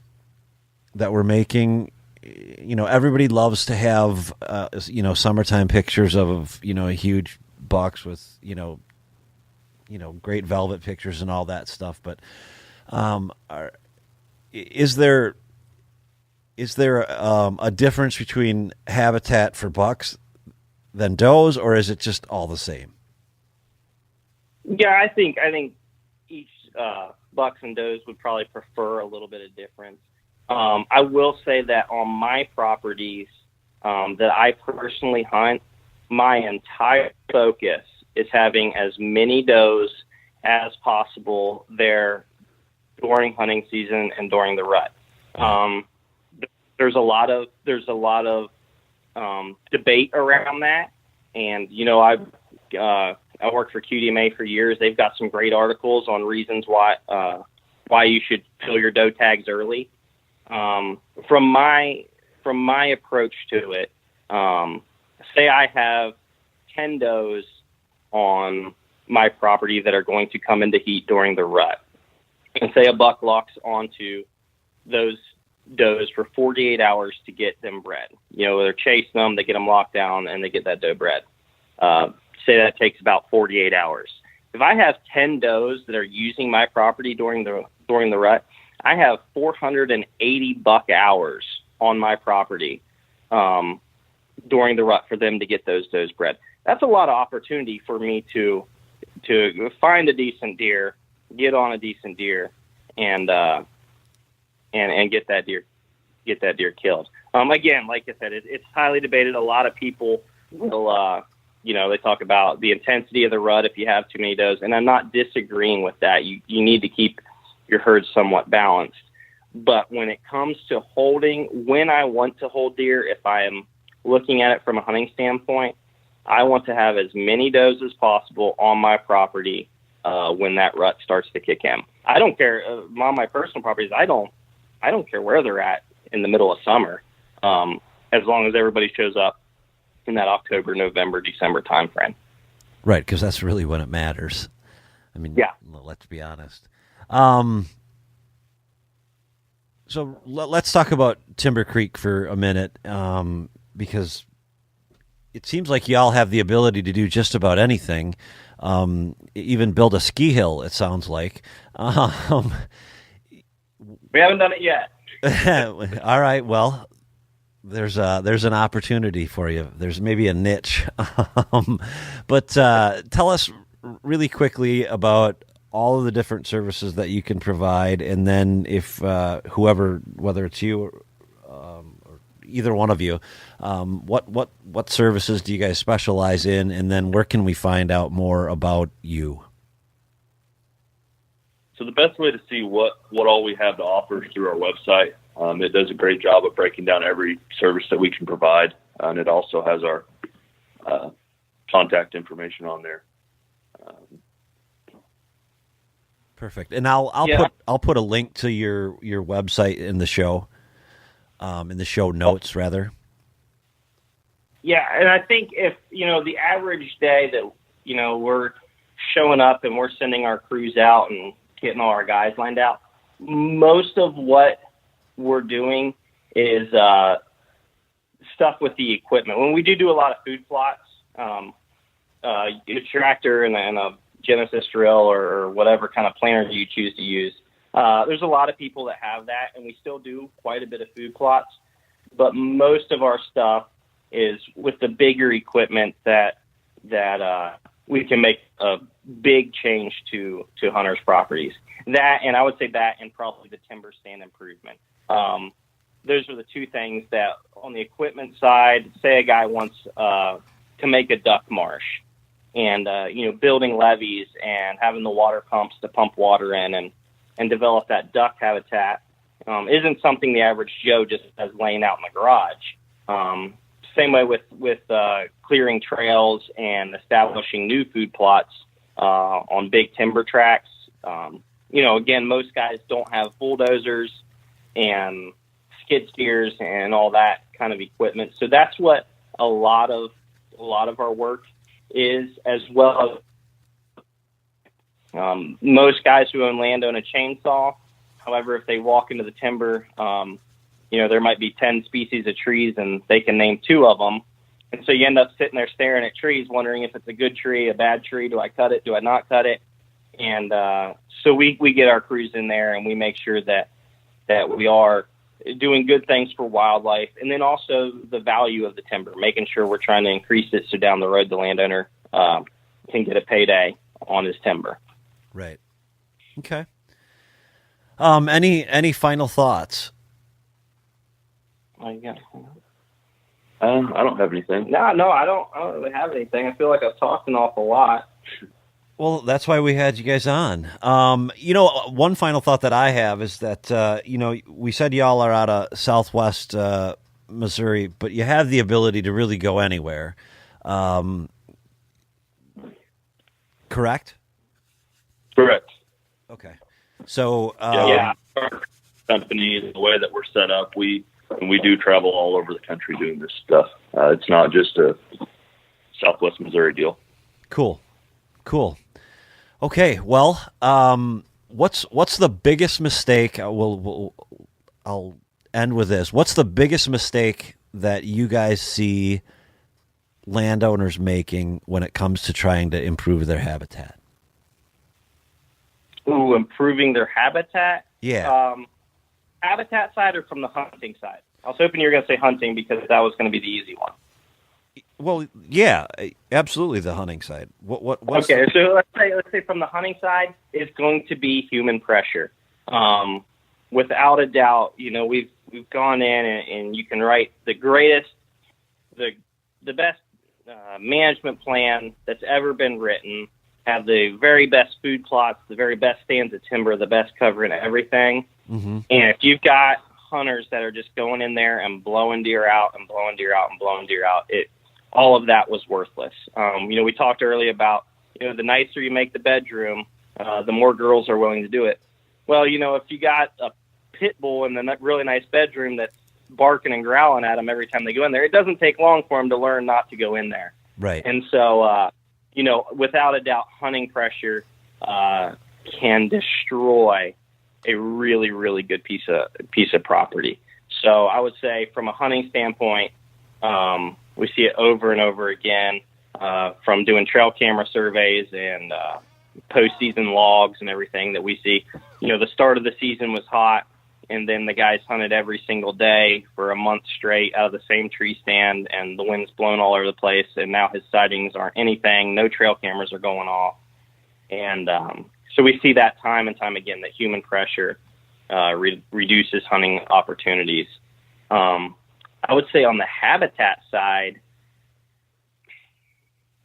that we're making? Everybody loves to have, summertime pictures of, huge bucks with, great velvet pictures and all that stuff. But is there a difference between habitat for bucks than does, or is it just all the same? Yeah, I think each bucks and does would probably prefer a little bit of difference. I will say that on my properties that I personally hunt, my entire focus is having as many does as possible there during hunting season and during the rut. there's a lot of debate around that. And, I worked for QDMA for years. They've got some great articles on reasons why you should fill your doe tags early. From my approach to it, say I have 10 does on my property that are going to come into heat during the rut, and say a buck locks onto those does for 48 hours to get them bred. They're chasing them, they get them locked down, and they get that doe bred. Say that takes about 48 hours. If I have 10 does that are using my property during the rut, I have 480 buck hours on my property during the rut for them to get those does bred. That's a lot of opportunity for me to find a decent deer, get on a decent deer, and get that deer killed. Again, like I said, it's highly debated. A lot of people will, they talk about the intensity of the rut if you have too many does, and I'm not disagreeing with that. You need to keep your herd somewhat balanced. But when it comes to holding, when I want to hold deer, if I am looking at it from a hunting standpoint, I want to have as many does as possible on my property when that rut starts to kick in. I don't care on my personal properties. I don't care where they're at in the middle of summer, as long as everybody shows up in that October, November, December timeframe. Right, because that's really when it matters. I mean, yeah. Let's be honest. So let's talk about Timber Creek for a minute, because it seems like y'all have the ability to do just about anything, even build a ski hill, it sounds like. We haven't done it yet. All right, well, there's an opportunity for you. There's maybe a niche. But tell us really quickly about all of the different services that you can provide, and then if whoever, whether it's you or either one of you, what services do you guys specialize in, and then where can we find out more about you? So the best way to see what all we have to offer is through our website. It does a great job of breaking down every service that we can provide, and it also has our contact information on there. Perfect. And I'll put a link to your website in the show notes rather. Yeah, and I think if the average day that we're showing up and we're sending our crews out and getting all our guys lined out, most of what we're doing is stuff with the equipment. When we do a lot of food plots, a tractor and a Genesis drill or whatever kind of planter you choose to use, there's a lot of people that have that, and we still do quite a bit of food plots. But most of our stuff is with the bigger equipment that we can make a big change to hunters' properties. That, and I would say that, and probably the timber stand improvement. Those are the two things that on the equipment side, say a guy wants to make a duck marsh, and building levees and having the water pumps to pump water in and develop that duck habitat isn't something the average Joe just has laying out in the garage. Same way with clearing trails and establishing new food plots on big timber tracts. Again, most guys don't have bulldozers and skid steers and all that kind of equipment. So that's what a lot of our work is, as well as most guys who own land own a chainsaw. However, if they walk into the timber, there might be 10 species of trees and they can name 2 of them. And so you end up sitting there staring at trees, wondering if it's a good tree, a bad tree. Do I cut it? Do I not cut it? And so we get our crews in there and we make sure that we are doing good things for wildlife, and then also the value of the timber, making sure we're trying to increase it so down the road the landowner can get a payday on his timber. Right. Okay. Any final thoughts? I don't have anything. No, I don't really have anything. I feel like I've talked an awful lot. Well, that's why we had you guys on. One final thought that I have is that, we said y'all are out of Southwest Missouri, but you have the ability to really go anywhere. Correct? Correct. Okay. So, Our company, the way that we're set up, we do travel all over the country doing this stuff. It's not just a Southwest Missouri deal. Cool. Okay. Well, what's the biggest mistake? I'll end with this. What's the biggest mistake that you guys see landowners making when it comes to trying to improve their habitat? Ooh, improving their habitat? Yeah. Habitat side or from the hunting side? I was hoping you were going to say hunting because that was going to be the easy one. Well, yeah, absolutely the hunting side. What's okay, so let's say from the hunting side, it's going to be human pressure. Without a doubt, we've gone in and you can write the greatest, the best management plan that's ever been written, have the very best food plots, the very best stands of timber, the best cover and everything. Mm-hmm. And if you've got hunters that are just going in there and blowing deer out and blowing deer out and blowing deer out, all of that was worthless. We talked earlier about, the nicer you make the bedroom, the more girls are willing to do it. Well, if you got a pit bull in the really nice bedroom that's barking and growling at them every time they go in there, it doesn't take long for them to learn not to go in there. Right. And so, without a doubt, hunting pressure can destroy a really, really good piece of property. So I would say from a hunting standpoint, we see it over and over again from doing trail camera surveys and postseason logs and everything that we see. The start of the season was hot, and then the guys hunted every single day for a month straight out of the same tree stand, and the wind's blown all over the place, and now his sightings aren't anything. No trail cameras are going off. And so we see that time and time again, that human pressure reduces hunting opportunities. I would say on the habitat side,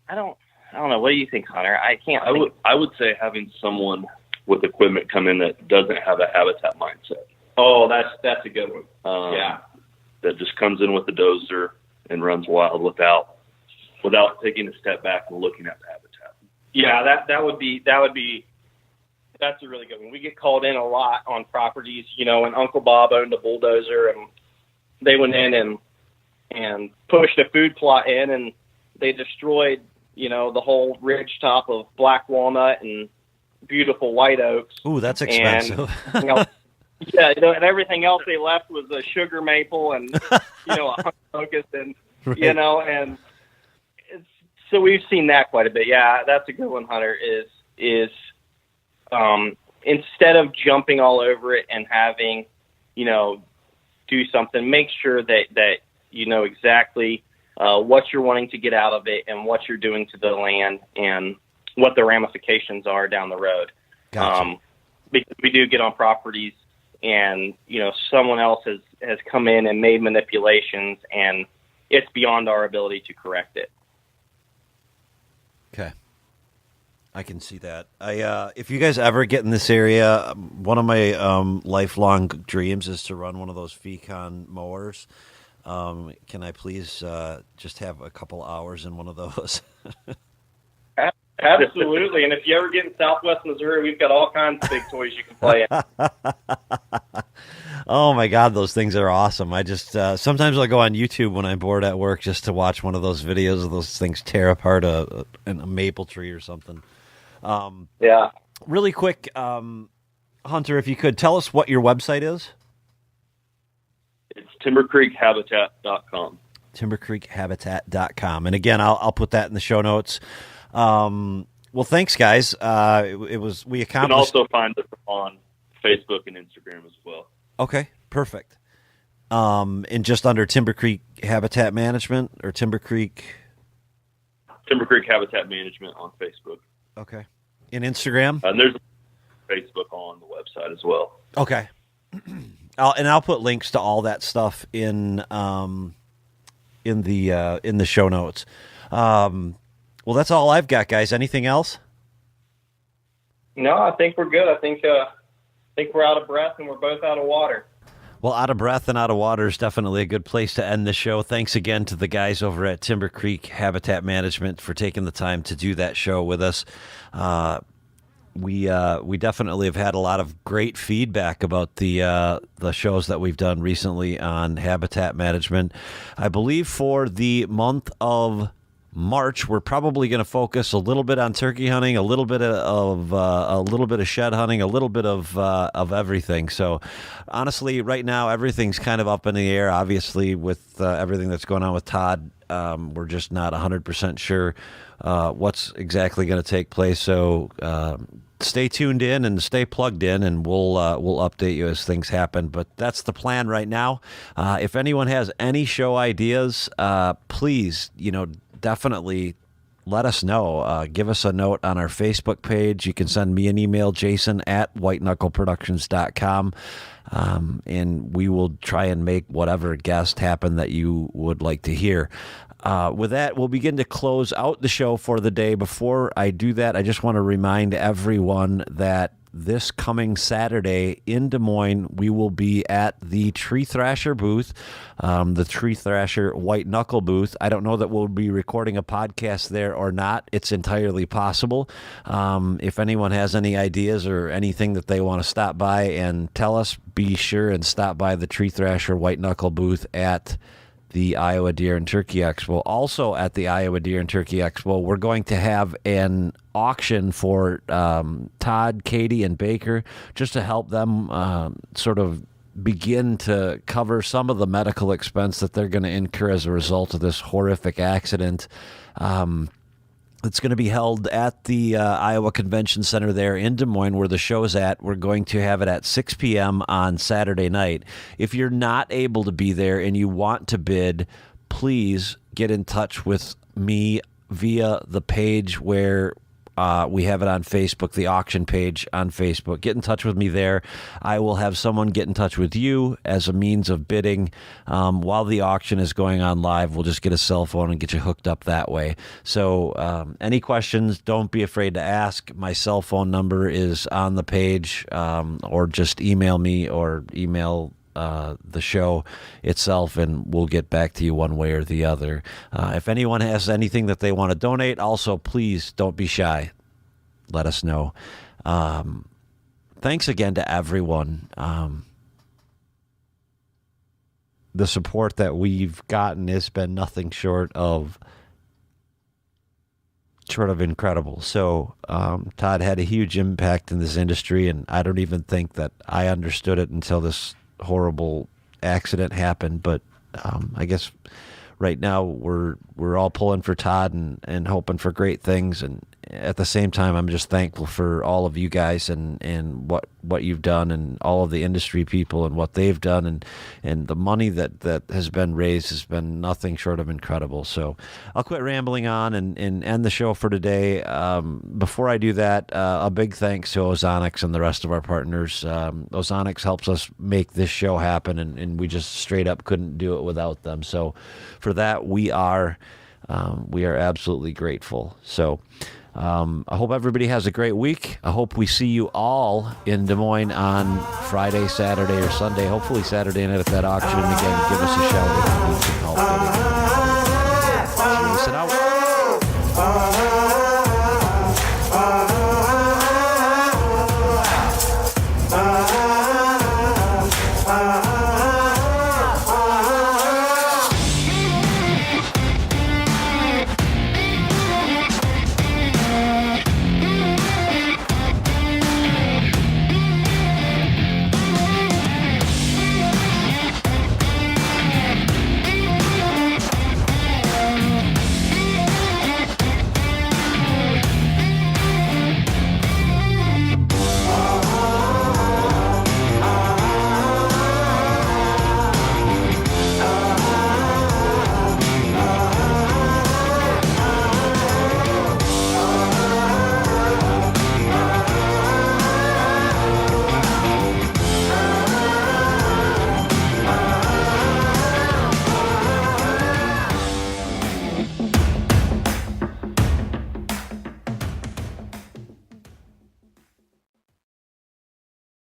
I don't know. What do you think, Hunter? I would say having someone with equipment come in that doesn't have a habitat mindset. Oh, that's a good one. That just comes in with the dozer and runs wild without taking a step back and looking at the habitat. Yeah, that's a really good one. We get called in a lot on properties, and Uncle Bob owned a bulldozer, and they went in and pushed a food plot in, and they destroyed, the whole ridge top of black walnut and beautiful white oaks. Ooh, that's expensive. And, and everything else they left was a sugar maple and, a honey locust and, right. And so we've seen that quite a bit. Yeah, that's a good one, Hunter, is instead of jumping all over it and having, do something, make sure that you know exactly what you're wanting to get out of it and what you're doing to the land and what the ramifications are down the road. Gotcha. Because we do get on properties and, someone else has come in and made manipulations, and it's beyond our ability to correct it. Okay. I can see that. If you guys ever get in this area, one of my lifelong dreams is to run one of those Fecon mowers. Can I please just have a couple hours in one of those? Absolutely. And if you ever get in Southwest Missouri, we've got all kinds of big toys you can play in. Oh my God, those things are awesome. I just sometimes I'll go on YouTube when I'm bored at work just to watch one of those videos of those things tear apart a maple tree or something. Yeah. Really quick, Hunter, if you could tell us what your website is. It's timbercreekhabitat.com. timbercreekhabitat.com. And again, I'll put that in the show notes. Well, thanks, guys. We accomplished. You can also find us on Facebook and Instagram as well. Okay, perfect. And just under Timber Creek Habitat Management or Timber Creek Habitat Management on Facebook. Okay. In Instagram? And there's Facebook on the website as well. Okay. I'll put links to all that stuff in the show notes. Well, that's all I've got, guys. Anything else? No, I think we're good. I think we're out of breath and we're both out of water. Well, out of breath and out of water is definitely a good place to end the show. Thanks again to the guys over at Timber Creek Habitat Management for taking the time to do that show with us. We definitely have had a lot of great feedback about the shows that we've done recently on habitat management. I believe for the month of March, we're probably going to focus a little bit on turkey hunting, a little bit of shed hunting, a little bit of everything. So, honestly, right now everything's kind of up in the air. Obviously, with everything that's going on with Todd, we're just not 100% sure what's exactly going to take place. So, stay tuned in and stay plugged in, and we'll update you as things happen. But that's the plan right now. If anyone has any show ideas, please, definitely let us know. Give us a note on our Facebook page. You can send me an email, jason@whiteknuckleproductions.com, and we will try and make whatever guest happen that you would like to hear. With that, we'll begin to close out the show for the day. Before I do that, I just want to remind everyone that this coming Saturday in Des Moines, we will be at the Tree Thrasher booth, the Tree Thrasher White Knuckle booth. I don't know that we'll be recording a podcast there or not. It's entirely possible. If anyone has any ideas or anything that they want to stop by and tell us, be sure and stop by the Tree Thrasher White Knuckle booth at the Iowa Deer and Turkey Expo. Also at the Iowa Deer and Turkey Expo, we're going to have an auction for Todd, Katie, and Baker, just to help them sort of begin to cover some of the medical expense that they're going to incur as a result of this horrific accident. It's going to be held at the Iowa Convention Center there in Des Moines, where the show's at. We're going to have it at 6 p.m. on Saturday night. If you're not able to be there and you want to bid, please get in touch with me via the page where we have it on Facebook, the auction page on Facebook. Get in touch with me there. I will have someone get in touch with you as a means of bidding. While the auction is going on live, we'll just get a cell phone and get you hooked up that way. So any questions, don't be afraid to ask. My cell phone number is on the page, or just email me or email the show itself, and we'll get back to you one way or the other. If anyone has anything that they want to donate, also please don't be shy. Let us know. Thanks again to everyone. The support that we've gotten has been nothing short of incredible. So Todd had a huge impact in this industry, and I don't even think that I understood it until this horrible accident happened. But I guess right now we're all pulling for Todd and hoping for great things, and at the same time I'm just thankful for all of you guys and what you've done, and all of the industry people and what they've done, and the money that has been raised has been nothing short of incredible. So I'll quit rambling on and end the show for today. Before I do that, a big thanks to Ozonics and the rest of our partners. Ozonics helps us make this show happen, and we just straight up couldn't do it without them. So for that, we are absolutely grateful. So I hope everybody has a great week. I hope we see you all in Des Moines on Friday, Saturday, or Sunday. Hopefully Saturday night at that auction. And again, give us a shout if you need some help. Jason out.